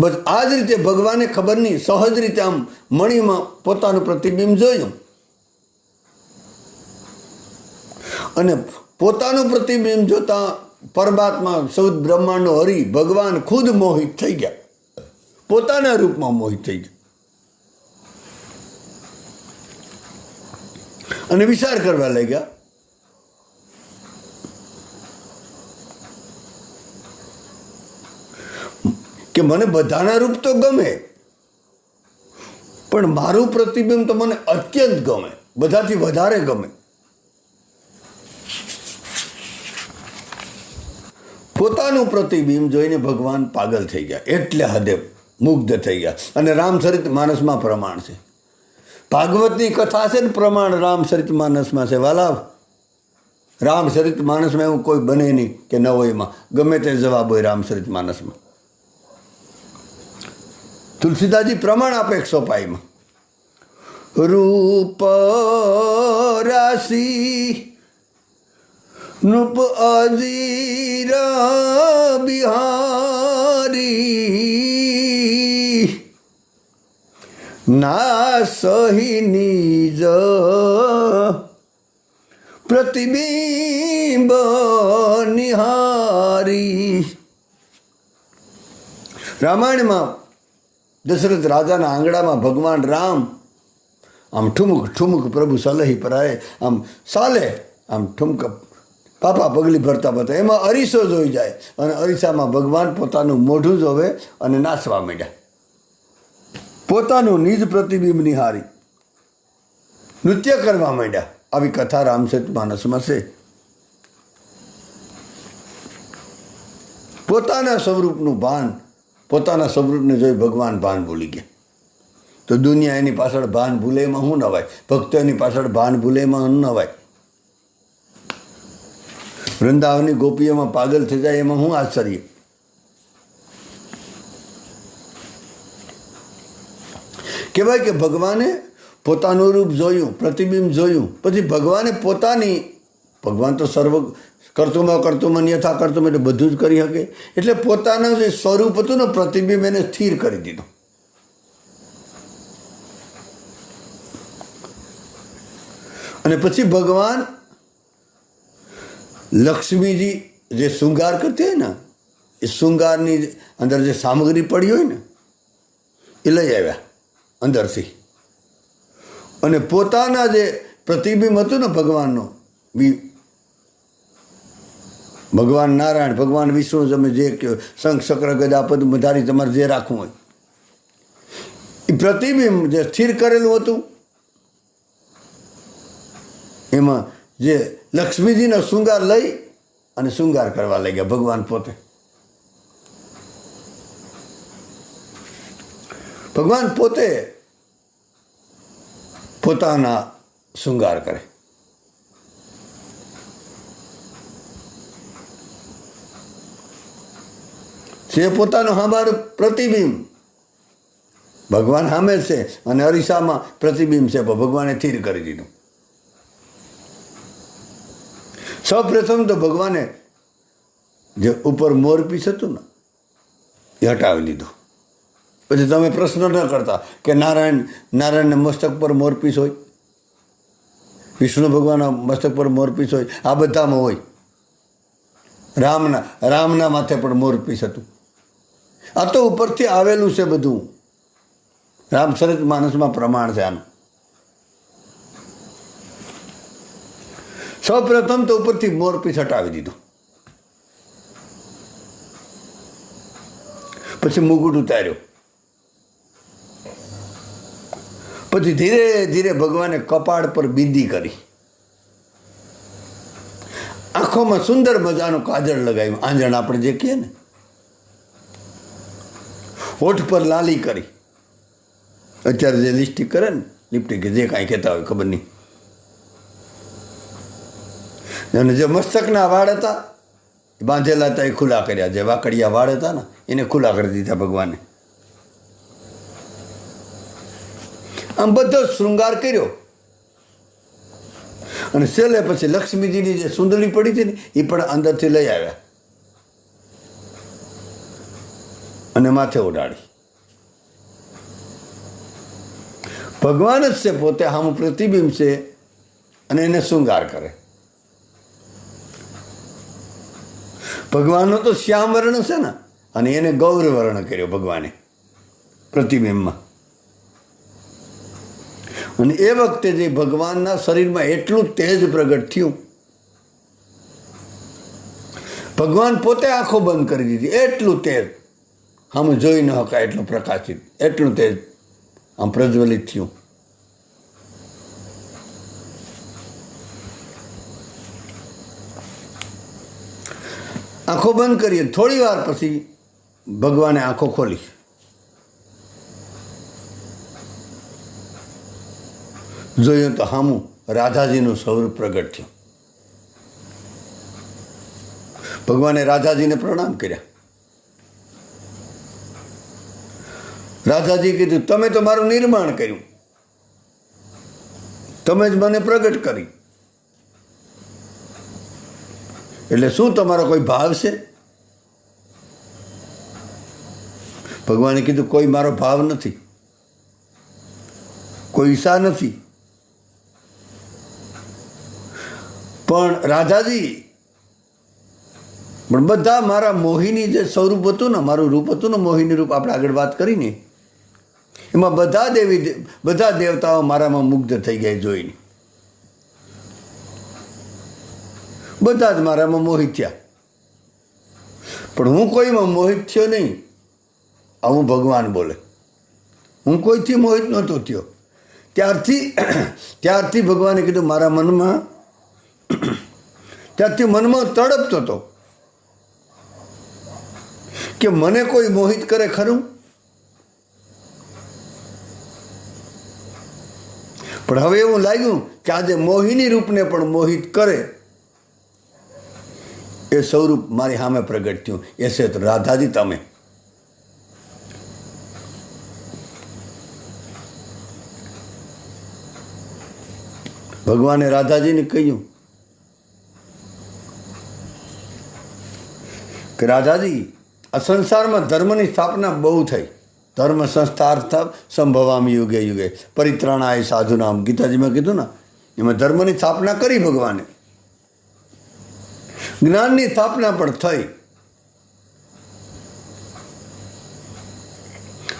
બસ આ જ રીતે ભગવાને ખબર નહીં સહજ રીતે આમ મણીમાં પોતાનું પ્રતિબિંબ જોયું, અને પોતાનું પ્રતિબિંબ જોતા પરમાત્મા, સૌદ બ્રહ્માંડનો હરિ ભગવાન ખુદ મોહિત થઈ ગયા, પોતાના રૂપમાં મોહિત થઈ ગયા. અને વિચાર કરવા લાગ્યા કે મને બધાના રૂપ તો ગમે, પણ મારું પ્રતિબિંબ તો મને અત્યંત ગમે, બધાથી વધારે ગમે. પોતાનું પ્રતિબિંબ જોઈને ભગવાન પાગલ થઈ ગયા, એટલે હદે મુગ્ધ થઈ ગયા. અને રામચરિત માનસમાં પ્રમાણ છે. ભાગવતની કથા છે ને, પ્રમાણ રામચરિત માનસમાં છે. વાલા, રામચરિત માનસમાં એવું કોઈ બને નહીં કે ન હોય, એમાં ગમે તે જવાબ હોય રામચરિત માનસમાં. તુલસીદાસજી પ્રમાણ આપે 105માં. રૂપ રાશિ નૃપ અજીર બિહારી, ના સહી નિજ પ્રતિબિંબ નિહારી. રામાયણમાં દશરથ રાજાના આંગણામાં ભગવાન રામ આમ ઠુમક ઠુમક પ્રભુ સલહી પરાય આમ ચાલે, આમ ઠુમક પાપા પગલી ભરતા ભરતા એમાં અરીસો જોઈ જાય અને અરીસામાં ભગવાન પોતાનું મોઢું જોવે અને નાચવા માંડ્યા. પોતાનું નિજ પ્રતિબિંબ નિહારી નૃત્ય કરવા માંડ્યા. આવી કથા રામચરિતમાનસમાં છે. પોતાના સ્વરૂપનું ભાન, પોતાના સ્વરૂપને જોઈ ભગવાન ભાન ભૂલી ગયા. તો દુનિયા એની પાછળ ભાન ભૂલે એમાં શું નવાય? ભક્તો એની પાછળ ભાન ભૂલે એમાં શું નવાય? વૃંદાવનની ગોપીઓમાં પાગલ થઈ જાય એમાં શું આશ્ચર્ય? કહેવાય કે ભગવાને પોતાનું રૂપ જોયું, પ્રતિબિંબ જોયું, પછી ભગવાને ભગવાન તો સર્વ કર્તુમાં યથા કર્તુમ એટલે બધું જ કરી શકે. એટલે પોતાનું જે સ્વરૂપ હતું ને પ્રતિબિંબ એને સ્થિર કરી દીધું. અને પછી ભગવાન લક્ષ્મીજી જે શૃંગાર કરતી હોય ને એ શૃંગારની અંદર જે સામગ્રી પડી હોય ને એ લઈ આવ્યા અંદરથી. અને પોતાના જે પ્રતિબિંબ હતું ને ભગવાનનો, ભગવાન નારાયણ, ભગવાન વિષ્ણુ, તમે જે કહો શંખ ચક્ર ગદા પદ્મ ધારી તમારે જે રાખવું હોય એ પ્રતિબિંબ જે સ્થિર કરેલું હતું એમાં જે લક્ષ્મીજીનો શૃંગાર લઈ અને શૃંગાર કરવા લાગ્યા ભગવાન પોતે. ભગવાન પોતે પોતાના શૃંગાર કરે. છે પોતાનું સામારું પ્રતિબિંબ ભગવાન સામે છે અને અરીસામાં પ્રતિબિંબ છે, પણ ભગવાને સ્થિર કરી દીધું. સૌ પ્રથમ તો ભગવાને જે ઉપર મોરપીસ હતું ને એ હટાવી લીધું. પછી તમે પ્રશ્ન ન કરતા કે નારાયણને મસ્તક પર મોરપીસ હોય, વિષ્ણુ ભગવાનના મસ્તક પર મોરપીસ હોય, આ બધામાં હોય. રામના માથે પણ મોરપીસ હતું. આ તો ઉપરથી આવેલું છે બધું. રામચરિતમાનસમાં પ્રમાણ છે આનું. સૌ પ્રથમ તો ઉપરથી મોરપીસ હટાવી દીધું. પછી મુકુટ ઉતાર્યો. પછી ધીરે ધીરે ભગવાને કપાળ પર બિંદી કરી, આંખોમાં સુંદર મજાનું કાજળ લગાવ્યું, આંજણ આપણે જે કહીએ ને, હોઠ પર લાલી કરી. અત્યારે જે લિપસ્ટિક કરે ને, લિપસ્ટિક જે કાંઈ કહેતા હોય ખબર નહીં. અને જે મસ્તકના વાળ હતા એ બાંધેલા હતા એ ખુલ્લા કર્યા. જે વાકડિયા વાળ હતા ને એને ખુલ્લા કરી દીધા ભગવાને. આમ બધો શૃંગાર કર્યો. અને છેલ્લે પછી લક્ષ્મીજીની જે સુંદરી પડી હતી ને એ પણ અંદરથી લઈ આવ્યા અને માથે ઉડાડી. ભગવાન જ છે પોતે, આમ પ્રતિબિંબ છે અને એને શૃંગાર કરે. ભગવાનનો તો શ્યામ વર્ણ છે ને અને એને ગૌર વર્ણ કર્યો ભગવાને પ્રતિબિંબમાં. અને એ વખતે જે ભગવાનના શરીરમાં એટલું તેજ પ્રગટ થયું, ભગવાન પોતે આંખો બંધ કરી દીધી. એટલું તેજ આમ જોઈ ન શકાય, એટલું પ્રકાશિત, એટલું તેજ આમ પ્રજ્વલિત થયું. આંખો બંધ કરીએ થોડી વાર પછી ભગવાને આંખો ખોલી. જોયું તો હામું રાધાજીનું સ્વરૂપ પ્રગટ થયું. ભગવાને રાધાજીને પ્રણામ કર્યા. રાધાજી કીધું, તમે તો મારું નિર્માણ કર્યું, તમે જ મને પ્રગટ કરી, એટલે શું તમારો કોઈ ભાવ છે? ભગવાને કીધું, કોઈ મારો ભાવ નથી, કોઈ ઈચ્છા નથી. પણ રાધાજી પણ બધા મારા મોહિની જે સ્વરૂપ હતું ને, મારું રૂપ હતું ને, મોહિની રૂપ આપણે આગળ વાત કરીને, એમાં બધા દેવતાઓ મારામાં મુગ્ધ થઈ ગયા જોઈને. બધા જ મારામાં મોહિત થયા. પણ હું કોઈમાં મોહિત થયો નહીં. આવું ભગવાન બોલે. હું કોઈથી મોહિત નહોતો થયો. ત્યારથી ભગવાને કીધું મારા મનમાં, ત્યારથી મનમાં તડપતો હતો કે મને કોઈ મોહિત કરે ખરું. પણ હવે એવું લાગ્યું કે આજે મોહિની રૂપને પણ મોહિત કરે એ સ્વરૂપ મારી સામે પ્રગટ થયું. એ છે તો રાધાજી તમે. ભગવાને રાધાજીને કહ્યું કે રાધાજી, આ સંસારમાં ધર્મની સ્થાપના બહુ થઈ. ધર્મ સંસ્થાર્થમ સંભવામી યુગે યુગે પરિત્રાણાય સાધુનામ, ગીતાજીમાં કીધું ને, એમાં ધર્મની સ્થાપના કરી ભગવાને. જ્ઞાનની સ્થાપના પણ થઈ.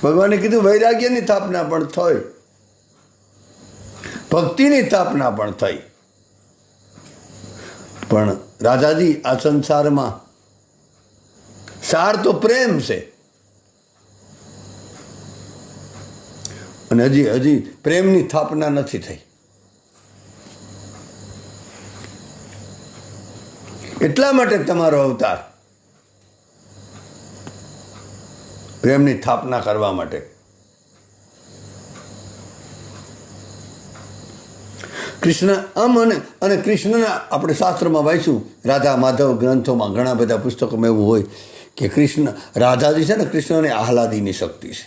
ભગવાને કીધું વૈરાગ્યની સ્થાપના પણ થઈ, ભક્તિની સ્થાપના પણ થઈ. પણ રાધાજી, આ સંસારમાં સાર તો પ્રેમ છે. અને હજી પ્રેમની સ્થાપના નથી થઈ. એટલા માટે તમારો અવતાર પ્રેમની સ્થાપના કરવા માટે. કૃષ્ણ આમ અને કૃષ્ણના આપણે શાસ્ત્રમાં વાંચ્યું, રાધા માધવ ગ્રંથોમાં ઘણા બધા પુસ્તકોમાં એવું હોય કે કૃષ્ણ, રાધાજી છે ને, કૃષ્ણની આહલાદીની શક્તિ છે.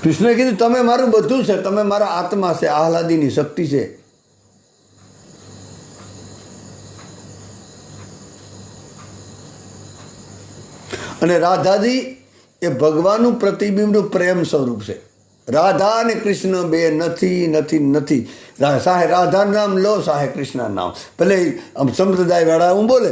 કૃષ્ણે કીધું તમે મારું બધું છે, તમે મારા આત્મા છે, આહલાદીની શક્તિ છે. અને રાધાજી એ ભગવાનનું પ્રતિબિંબનું પ્રેમ સ્વરૂપ છે. રાધા અને કૃષ્ણ બે નથી. સાહે રાધા નામ લો, સાહે કૃષ્ણ નામ. ભલે આમ સંપ્રદાય વાળા હું બોલે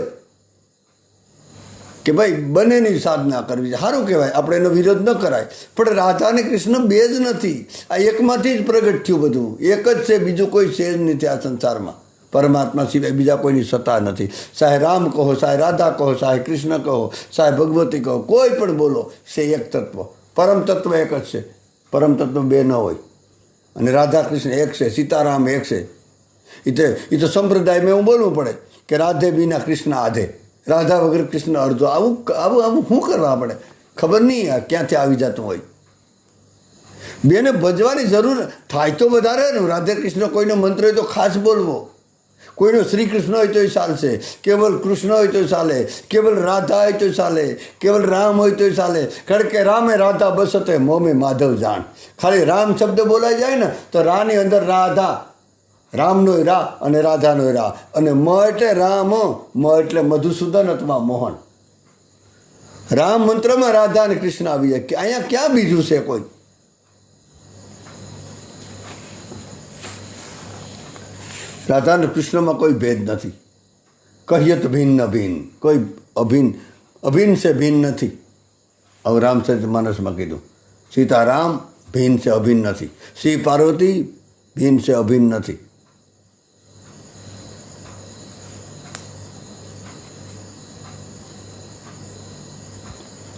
કે ભાઈ બંનેની સાધના કરવી છે, સારું કહેવાય, આપણે એનો વિરોધ ન કરાય. પણ રાધા અને કૃષ્ણ બે જ નથી. આ એકમાંથી જ પ્રગટ થયું બધું. એક જ છે, બીજું કોઈ છે જ નથી આ સંસારમાં. પરમાત્મા સિવાય બીજા કોઈની સત્તા નથી. ચાહે રામ કહો, ચાહે રાધા કહો, ચાહે કૃષ્ણ કહો, ચાહે ભગવતી કહો, કોઈ પણ બોલો, છે એક તત્વ. પરમ તત્વ એક જ છે. પરમ તત્વ બે ન હોય. અને રાધા કૃષ્ણ એક છે, સીતારામ એક છે. એ તો સંપ્રદાયમાં એવું બોલવું પડે કે રાધે વિના કૃષ્ણ આધે, રાધા વગર કૃષ્ણ અડધો. આવું શું કરવા પડે? ખબર નહીં આ ક્યાંથી આવી જતું હોય. બેને ભજવાની જરૂર થાય તો વધારે ને. રાધે કૃષ્ણ કોઈનો મંત્ર હોય તો ખાસ બોલવો. કોઈનો શ્રી કૃષ્ણ હોય તો ચાલશે, કેવલ કૃષ્ણ હોય તો ચાલે, કેવલ રાધા હોય તો ચાલે, કેવલ રામ હોય તો ચાલે. કારણ કે રામે રાધા બસતે મોમે માધવ જાણ. ખાલી રામ શબ્દ બોલાઈ જાય ને તો રાની અંદર રાધા, રામનો રા અને રાધાનો રા, અને મ એટલે રામ, મ એટલે મધુસૂદન અથવા મોહન. રામ મંત્રમાં રાધા અને કૃષ્ણ આવી જાય. કે અહીંયા ક્યાં બીજું છે કોઈ? રાધા અને કૃષ્ણમાં કોઈ ભેદ નથી. કહીએ તો ભિન્ન ભિન્ન, કોઈ અભિન્ન છે, ભિન્ન નથી. હવે રામચરિત માનસમાં કીધું, સીતારામ ભિન્ન છે, અભિન્ન નથી. શ્રી પાર્વતી ભિન્ન છે, અભિન્ન નથી.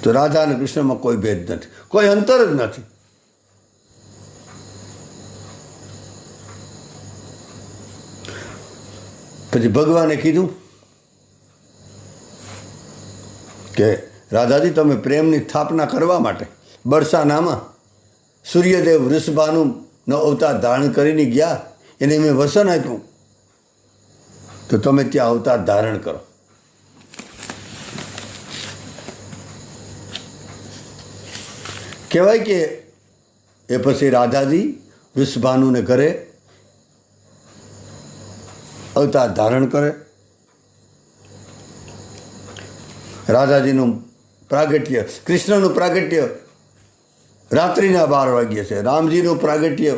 તો રાધા અને કૃષ્ણમાં કોઈ ભેદ નથી, કોઈ અંતર જ નથી. પછી ભગવાને કીધું કે રાધાજી, તમે પ્રેમની સ્થાપના કરવા માટે બરસાનામાં સૂર્યદેવ વૃષભાનુનો અવતાર ધારણ કરીને ગયા. એને મેં વસન આપ્યું તો તમે ત્યાં અવતાર ધારણ કરો. કહેવાય કે એ પછી રાધાજી વૃષભાનુને ઘરે અવતાર ધારણ કરે. રાધાજીનું પ્રાગટ્ય, કૃષ્ણનું પ્રાગટ્ય રાત્રિના 12 વાગ્યે છે. રામજીનું પ્રાગટ્ય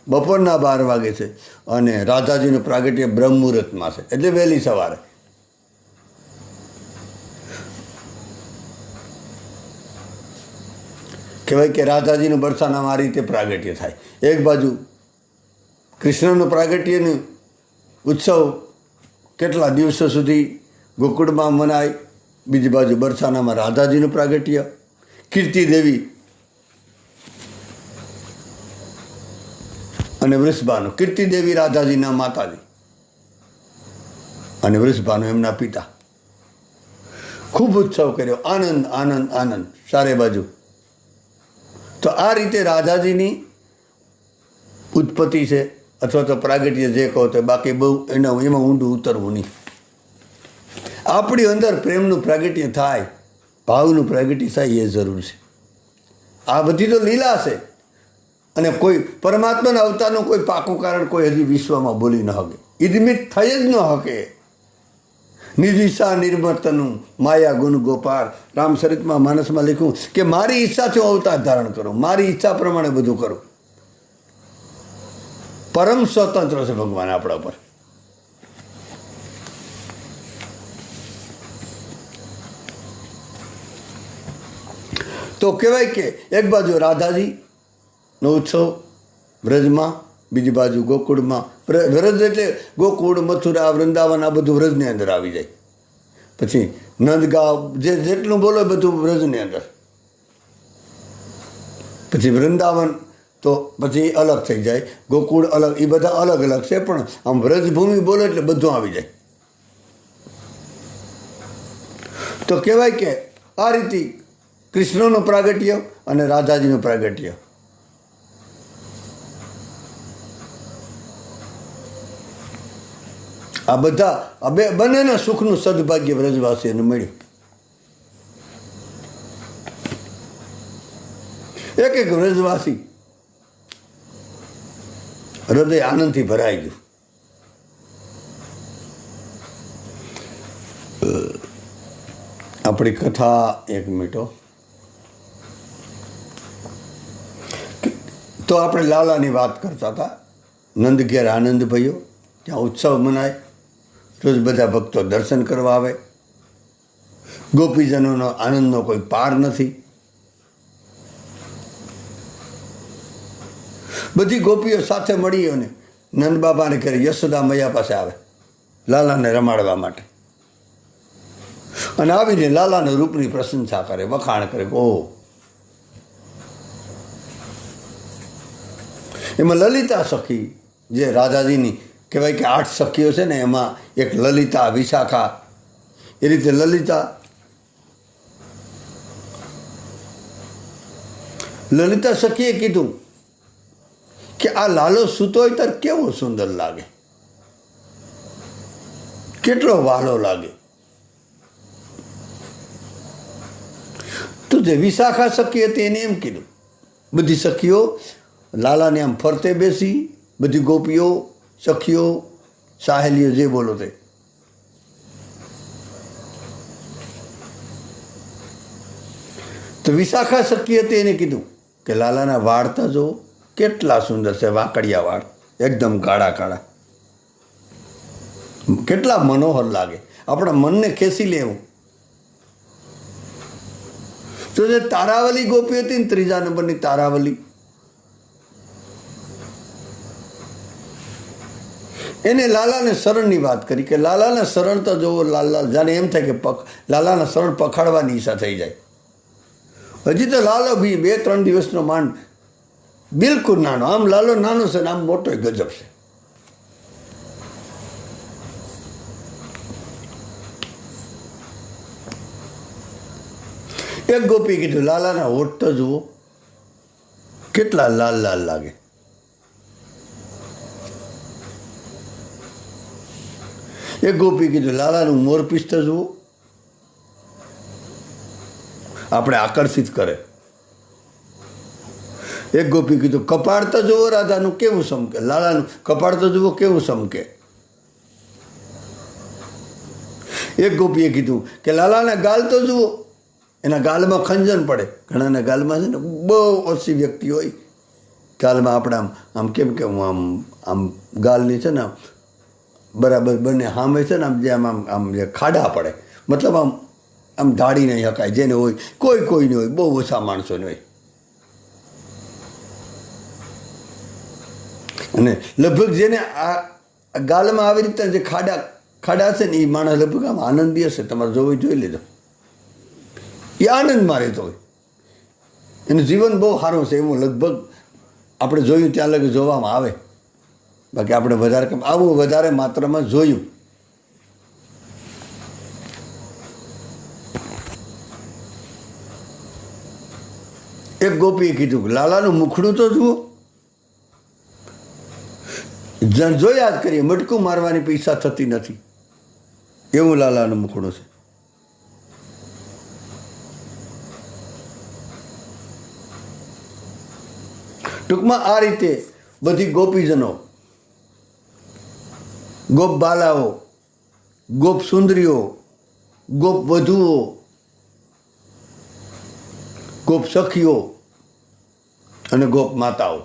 બપોરના 12 વાગે છે અને રાધાજીનું પ્રાગટ્ય બ્રહ્મ મુહૂર્તમાં છે, એટલે વહેલી સવારે. કહેવાય કે રાધાજીનું બરસાનામાં આ રીતે પ્રાગટ્ય થાય. એક બાજુ કૃષ્ણનું પ્રાગટ્યનું ઉત્સવ કેટલા દિવસો સુધી ગોકુળમાં મનાય, બીજી બાજુ બરસાનામાં રાધાજીનું પ્રાગટ્ય. કીર્તિ દેવી અને વૃષભાનુ. કીર્તિ દેવી રાધાજીના માતાજી અને વૃષભાનુ એમના પિતા. ખૂબ ઉત્સવ કર્યો, આનંદ આનંદ આનંદ ચારે બાજુ. તો આ રીતે રાધાજીની ઉત્પત્તિ છે, અથવા તો પ્રાગટ્ય જે કહો તો. બાકી બહુ એમાં ઊંડું ઉતરવું નહીં. આપણી અંદર પ્રેમનું પ્રાગટ્ય થાય, ભાવનું પ્રાગટ્ય થાય, એ જરૂર છે. આ બધી તો લીલા છે, અને કોઈ પરમાત્માના અવતારનું કોઈ પાકું કારણ કોઈ હજી વિશ્વમાં બોલી ન શકે. ઇદમિત થઈ જ ન શકે. નિર્દિશા નિર્મર્તનું માયા ગુણ ગોપાર. રામચરિતમાં માનસમાં લખ્યું કે મારી ઈચ્છાથી હું અવતાર ધારણ કરું, મારી ઈચ્છા પ્રમાણે બધું કરું. પરમ સ્વતંત્ર છે ભગવાન આપણા પર. તો કહેવાય કે એક બાજુ રાધાજીનો ઉત્સવ વ્રજમાં, બીજી બાજુ ગોકુળમાં. વ્રજ એટલે ગોકુળ, મથુરા, વૃંદાવન, આ બધું વ્રજની અંદર આવી જાય. પછી નંદગાંવ, જેટલું બોલો બધું વ્રજની અંદર. પછી વૃંદાવન તો પછી અલગ થઈ જાય, ગોકુળ અલગ, એ બધા અલગ અલગ છે, પણ આમ વ્રજભૂમિ બોલો એટલે બધું આવી જાય. તો કહેવાય કે આ રીતે કૃષ્ણનું પ્રાગટ્ય અને રાધાજીનું પ્રાગટ્ય. આ બધા બંનેના સુખનું સદભાગ્ય વ્રજવાસીઓને મળ્યું. એક એક વ્રજવાસી હૃદય આનંદથી ભરાઈ ગયું. આપણી કથા એક મિનિટો. તો આપણે લાલાની વાત કરતા હતા. નંદ ઘેર આનંદ ભયો, ત્યાં ઉત્સવ મનાય, રોજ બધા ભક્તો દર્શન કરવા આવે. ગોપીજનોનો આનંદનો કોઈ પાર નથી. બધી ગોપીઓ સાથે મળી અને નંદ બાબાને ઘરે યશોદા મૈયા પાસે આવે લાલાને રમાડવા માટે. અને આવીને લાલાના રૂપની પ્રશંસા કરે, વખાણ કરે. ઓહ, એમાં લલિતા સખી, જે રાધાજીની કહેવાય કે 8 સખીઓ છે ને, એમાં એક લલિતા, વિશાખા, એ રીતે લલિતા સખીએ કીધું કે આ લાલો સૂતો હોય ત્યારે કેવો સુંદર લાગે, કેટલો વાલો લાગે. તો જે વિશાખા સખી હતી એને એમ કીધું. બધી સખીઓ લાલાને આમ ફરતે બેસી, બધી ગોપીઓ, સખીઓ, સાહેલીઓ, જે બોલો તે. તો વિશાખા સખી હતી એને કીધું કે લાલાના વાળ તો જો કેટલા સુંદર છે, વાકડિયા વાળ, એકદમ કાળા કાળા, કેટલા મનોહર લાગે, આપણા મનને ખેંચી લેવું. તો જે તારાવલી ગોપી હતી ને, 3જા નંબરની તારાવલી, એને લાલાને શરણની વાત કરી કે લાલાના શરણ તો જોવો. લાલા જાણે એમ થાય કે લાલાના શરણ પખાડવાની ઈચ્છા થઈ જાય. હજી તો લાલો બી 2-3 દિવસનો માંડ, બિલકુલ નાનો. આમ લાલો નાનો છે ને આમ મોટો ગજબ છે. એક ગોપી કીધું લાલાના હોઠ તો જુઓ કેટલા લાલ લાલ લાગે. એક ગોપી કીધું લાલાનું મોરપીસ તો જુઓ, આપણે આકર્ષિત કરે. એક ગોપી કીધું કપાળ તો જુઓ રાધાનું કેવું સમકે, લાલાનું કપાળ તો જુઓ કેવું સમકે. એક ગોપીએ કીધું કે લાલાના ગાલ તો જુઓ, એના ગાલમાં ખંજન પડે. ઘણાના ગાલમાં છે ને બહુ ઓછી વ્યક્તિ હોય ગાલમાં આપણે આમ કેમ કે હું આમ ગાલની છે ને બરાબર બંને સામે છે ને આમ જે આમ જે ખાડા પડે, મતલબ આમ ઢાળી નહીં શકાય, જેને હોય કોઈને હોય, બહુ ઓછા માણસોને હોય. અને લગભગ જેને આ ગાલમાં આવી રીતે જે ખાડા છે ને એ માણસ લગભગ આમ આનંદી હશે. તમારે જોવું જોઈ લેજો, એ આનંદમાં રહેતો હોય, એનું જીવન બહુ સારું છે એવું લગભગ આપણે જોયું ત્યાં લગી જોવામાં આવે. બાકી આપણે વધારે માત્રામાં જોયું. એક ગોપીએ કીધું કે લાલાનું મુખડું તો જુઓ. જોયા જ કરીએ, મટકું મારવાની પૈસા થતી નથી એવું લાલાનું મુખડું છે. ટૂંકમાં આ રીતે બધી ગોપીજનો, ગોપ બાલાઓ, ગોપ સુંદરીઓ, ગોપ વધુઓ, ગોપ સખીઓ અને ગોપ માતાઓ,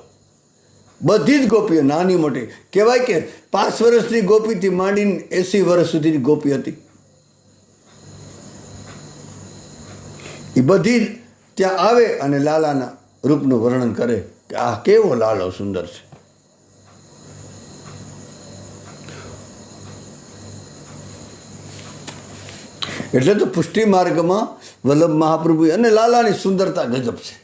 બધી જ ગોપીઓ નાની મોટી, કહેવાય કે 5 વર્ષની ગોપીથી માંડીને 80 વર્ષ સુધીની ગોપી હતી. એ બધી જ ત્યાં આવે અને લાલાના રૂપનું વર્ણન કરે કે આ કેવો લાલો સુંદર છે. એટલે તો પુષ્ટિ માર્ગમાં વલ્લભ મહાપ્રભુ અને લાલાની સુંદરતા ગજબ છે.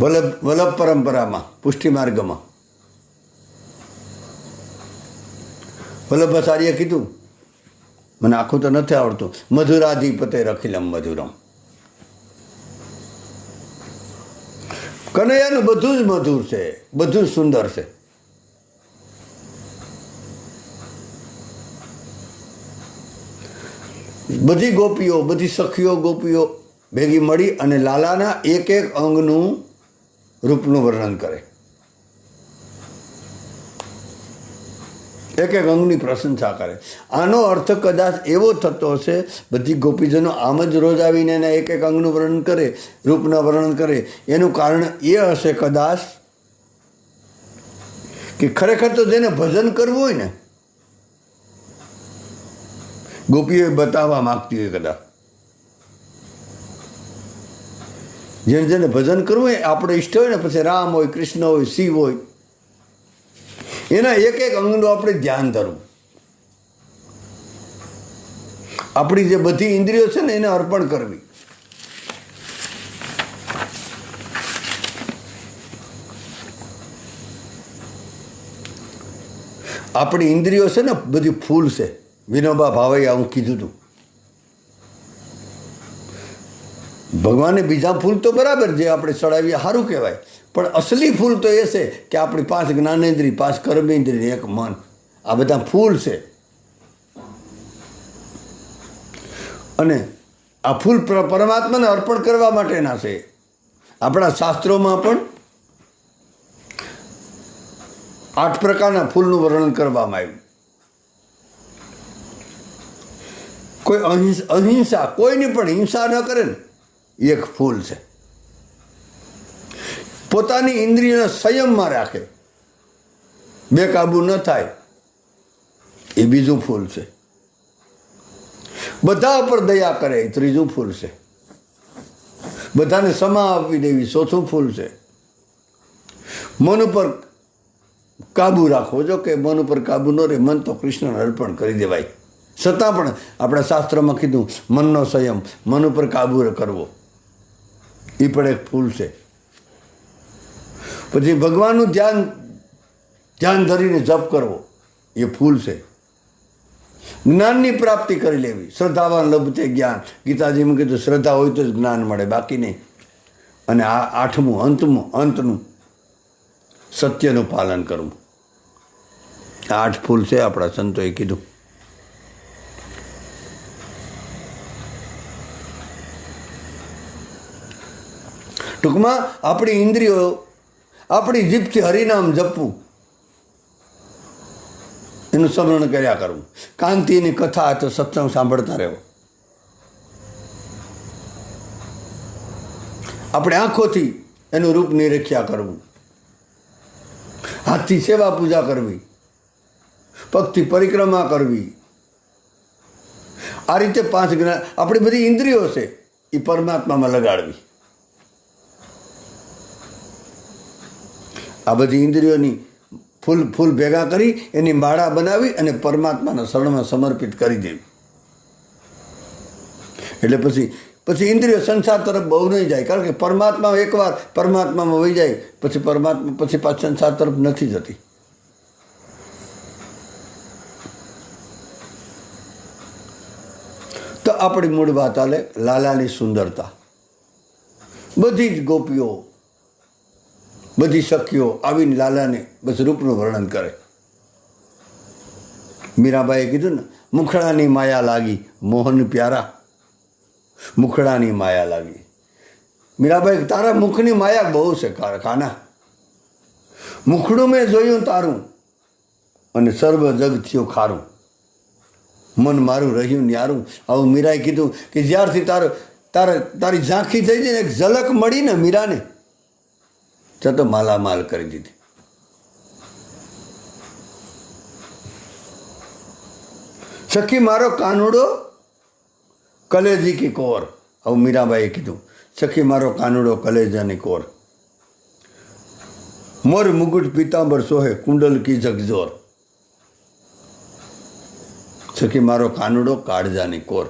વલ્લભ પરંપરામાં પુષ્ટિ માર્ગમાં વલ્લભાચાર્ય કીધું, મને આખું તો નથી આવડતું, મધુરાધિપતે રખિલમ મધુરમ. કનૈયાનું બધું જ મધુર છે, બધું જ સુંદર છે. બધી ગોપીઓ, બધી સખીઓ ગોપીઓ ભેગી મળી અને લાલાના એક અંગનું રૂપનું વર્ણન કરે, એક અંગની પ્રશંસા કરે. આનો અર્થ કદાચ એવો થતો હશે, બધી ગોપીજનો આમ જ રોજ આવીને એના એક અંગનું વર્ણન કરે, રૂપના વર્ણન કરે. એનું કારણ એ હશે કદાચ કે ખરેખર તો જેને ભજન કરવું હોય ને, ગોપીઓ બતાવવા માગતી હોય કદાચ, જેને ભજન કરવું હોય, આપણે ઈષ્ટ હોય ને, પછી રામ હોય, કૃષ્ણ હોય, શિવ હોય, એના એક અંગનું આપણે ધ્યાન ધરવું. આપણી જે બધી ઇન્દ્રિયો છે ને એને અર્પણ કરવી. આપણી ઇન્દ્રિયો છે ને બધી ફૂલ છે. વિનોબા ભાવૈયા હું કીધું હતું, ભગવાને બીજા ફૂલ તો બરાબર જે આપણે ચડાવીએ સારું કહેવાય, પણ અસલી ફૂલ તો એ છે કે આપણી 5 જ્ઞાનેન્દ્રિય, 5 કર્મેન્દ્રિય, 1 મન, આ બધા ફૂલ છે. અને આ ફૂલ પરમાત્માને અર્પણ કરવા માટેના છે. આપણા શાસ્ત્રોમાં પણ 8 પ્રકારના ફૂલનું વર્ણન કરવામાં આવ્યું. કોઈ અહિંસા, કોઈની પણ હિંસા ન કરે ને, એક ફૂલ છે. પોતાની ઇન્દ્રિયને સંયમમાં રાખે, બેકાબુ ન થાય, એ બીજું ફૂલ છે. બધા ઉપર દયા કરે, એ ત્રીજું ફૂલ છે. બધાને સમા આપી દેવી, ચોથું ફૂલ છે. મન ઉપર કાબુ રાખવો. જો કે મન ઉપર કાબુ ન રહે, મન તો કૃષ્ણને અર્પણ કરી દેવાય. છતાં પણ આપણા શાસ્ત્રમાં કીધું મનનો સંયમ, મન ઉપર કાબુ કરવો, એ પણ એક ફૂલ છે. પછી ભગવાનનું ધ્યાન ધરીને જપ કરવો, એ ફૂલ છે. જ્ઞાનની પ્રાપ્તિ કરી લેવી, શ્રદ્ધાવાન લભતે જ્ઞાન, ગીતાજીમાં કીધું શ્રદ્ધા હોય તો જ જ્ઞાન મળે, બાકી નહીં. અને આ 8મું અંતનું સત્યનું પાલન કરવું. 8 ફૂલ છે આપણા સંતોએ કીધું. ટૂંકમાં આપણી ઇન્દ્રિયો, આપણી જીભથી હરિનામ જપવું, એનું સ્મરણ કર્યા કરવું. કાંતિની કથા તો સત્સંગ સાંભળતા રહેવો. આપણે આંખોથી એનું રૂપ નિરીક્ષા કરવું, હાથથી સેવા પૂજા કરવી, પગથી પરિક્રમા કરવી, આ રીતે 5 જ્ઞાન આપણી બધી ઇન્દ્રિયો છે એ પરમાત્મામાં લગાડવી. આ બધી ઇન્દ્રિયોની ફૂલ ભેગા કરી એની માળા બનાવી અને પરમાત્માના શરણમાં સમર્પિત કરી દેવી. એટલે પછી ઇન્દ્રિયો સંસાર તરફ બહુ નહીં જાય, કારણ કે પરમાત્મા એકવાર પરમાત્મામાં વહી જાય પછી પાછું સંસાર તરફ નથી જતી. તો આપણી મૂળ વાત હાલે લાલાની સુંદરતા. બધી જ ગોપીઓ, બધી સખીઓ આવીને લાલાને બસ રૂપનું વર્ણન કરે. મીરાબાઈએ કીધું ને, મુખડાની માયા લાગી મોહન પ્યારા, મુખડાની માયા લાગી. મીરાબાઈ, તારા મુખની માયા બહુ છે કાના, મુખડું મેં જોયું તારું અને સર્વ જગ થયું ખારું, મન મારું રહ્યું ન્યારું. આવું મીરાએ કીધું કે જ્યારથી તારી ઝાંખી થઈ જાય ને, એક ઝલક મળી ને મીરાને, તો માલામાલ કરી દીધી. સખી મારો કાનુડો કલેજી કી કોર, આવું મીરાબાઈએ કીધું. સખી મારો કાનુડો કલેજાની કોર, મોર મુગુટ પીતાંબર સોહે કુંડલ કી જગજોર. સખી મારો કાનુડો કાળજાની કોર,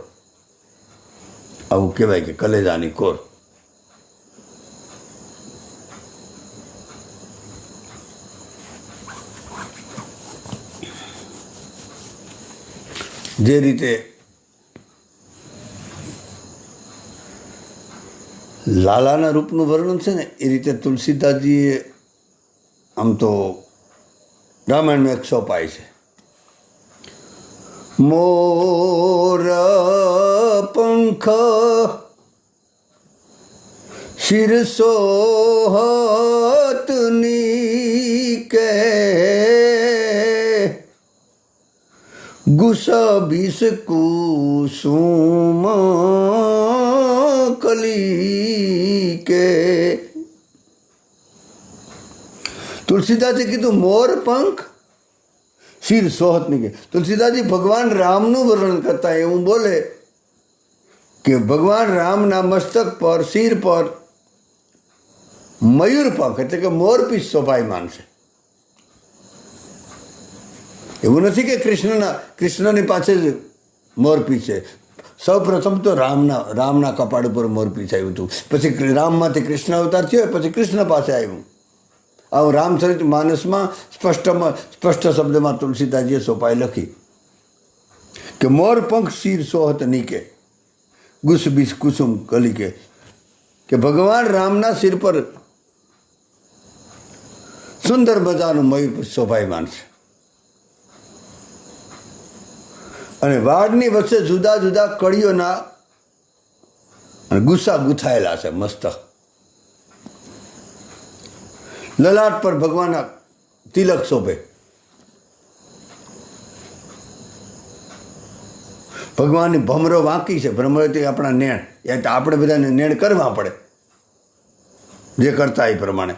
આવું કહેવાય કે કલેજાની કોર. જે રીતે લાલાના રૂપનું વર્ણન છે ને, એ રીતે તુલસીદાસજીએ આમ તો રામાયણમાં એક સોપાય છે. મોર પંખ શિર સોહતની કે ગુસબીસ કુસુમ કલી કે. તુલસીદાસે કીધું મોર પંખ શિર સોહતની કે. તુલસીદાસજી ભગવાન રામનું વર્ણન કરતા એવું બોલે કે ભગવાન રામના મસ્તક પર, શિર પર મયુર પંખ એટલે કે મોરપીંછ શોભાયમાન છે. એવું નથી કે કૃષ્ણની પાસે જ મોરપીંછ છે. સૌ પ્રથમ તો રામના કપાળ ઉપર મોરપીંછ આવ્યું હતું, પછી રામમાંથી કૃષ્ણ અવતાર થયો, પછી કૃષ્ણ પાસે આવ્યું. આવું રામચરિત માનસમાં સ્પષ્ટ શબ્દમાં તુલસીદાસજીએ સોપાઈ લખી કે મોર પંખ શિર સોહત નીકે ગુસ બીસ કુસુમ કલી કે ભગવાન રામના શિર પર સુંદર મજાનું મયુર શોભાયમાન છે, અને વાળની વચ્ચે જુદા જુદા કળીઓના ગુસ્સા ગુથાયેલા છે મસ્ત. લલાટ પર ભગવાનના તિલક શોભે. ભગવાનની ભમરો વાંકી છે. ભમરો તે આપણા નેણ, એ આપણે બધાને નેણ કરવા પડે જે કરતા એ પ્રમાણે.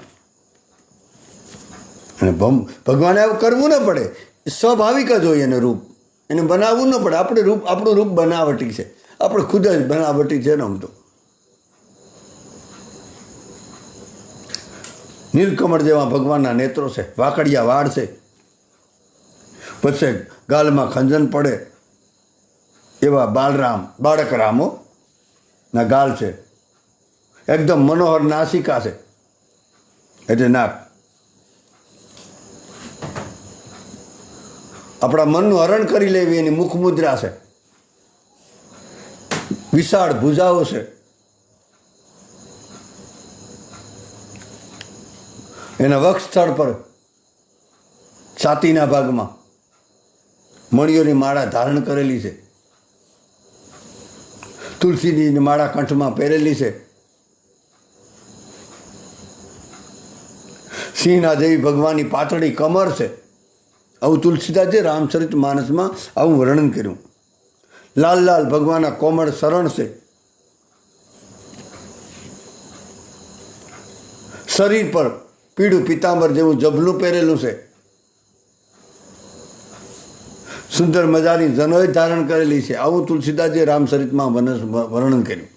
અને ભગવાને આવું કરવું ન પડે, સ્વાભાવિક જ હોય એનું રૂપ, એને બનાવવું ન પડે. આપણું રૂપ બનાવટી છે, આપણે ખુદ જ બનાવટી છે ને. આમ તો નીલકમળ જેવા ભગવાનના નેત્રો છે, વાકડિયા વાળ છે, પછી ગાલમાં ખંજન પડે એવા બાળક રામો ના ગાલ છે. એકદમ મનોહર નાસિકા છે, એટલે નાક. આપણા મનનું હરણ કરી લેવી એની મુખ મુદ્રા છે. વિશાળ ભુજાઓ છે. એના વક્ષ સ્થળ પર છાતીના ભાગમાં મણીઓની માળા ધારણ કરેલી છે. તુલસીની માળા કંઠમાં પહેરેલી છે. સિંહના જેવી ભગવાનની પાતળી કમર છે. આવું તુલસીદાસે રામચરિત માનસમાં આવું વર્ણન કર્યું. લાલ લાલ ભગવાનના કોમળ શરણ છે. શરીર પર પીળું પિતાંબર જેવું જબલું પહેરેલું છે, સુંદર મજાની જનોય ધારણ કરેલી છે. આવું તુલસીદાસજીએ રામચરિતમાં વર્ણન કર્યું.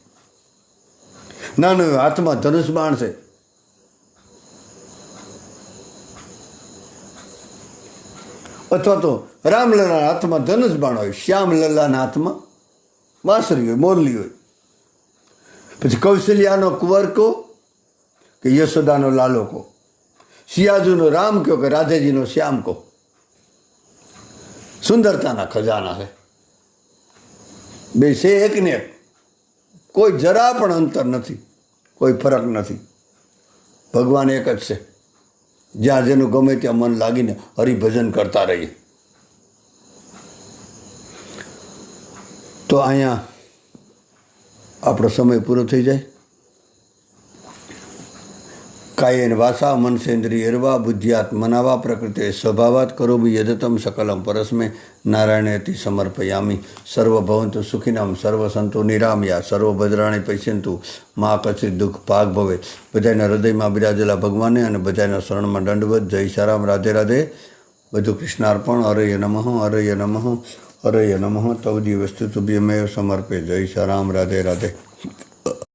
નાનું હાથમાં ધનુષ બાણ છે. અથવા તો રામલલાના હાથમાં ધનુષ બાણ હોય, શ્યામલલાના હાથમાં વાંસળી હોય, મોરલી હોય. પછી કૌશલ્યાનો કુંવર કહો કે યશોદાનો લાલો કહો, સિયાજુનો રામ કહો કે રાધેજીનો શ્યામ કહો, સુંદરતાના ખજાના છે. બે છે એક ને એક, કોઈ જરા પણ અંતર નથી, કોઈ ફરક નથી. ભગવાન એક જ છે. જ્યાં જેનું ગમે ત્યાં મન લાગીને હરિભજન કરતા રહીએ. તો અહીંયા આપણો સમય પૂરો થઈ જાય. કાયેન વાસા મનસેન્દ્રિયર્વા બુદ્ધિયાત મનાવા પ્રકૃતિ સ્વભાવાત કરોમિ યદતમ સકલમ પરસ્મે નારાયણેતિ સમર્પયામિ. સર્વભવંતુ સુખિનામ સર્વ સંતો નિરામયા સર્વ ભદ્રાણી પૈસંતુ મા કચિત દુઃખ ભાગ ભવે. બધાના હૃદયમાં બિરાજેલા ભગવાને અને બધાના શરણમાં દંડવત. જય સારામ, રાધે રાધે. બધું કૃષ્ણાર્પણ. હરય નમઃ, હરય નમઃ, હરય નમઃ. તવદી વસ્તુ તુભ્યમેવ સમર્પે. જય સારામ, રાધે રાધે.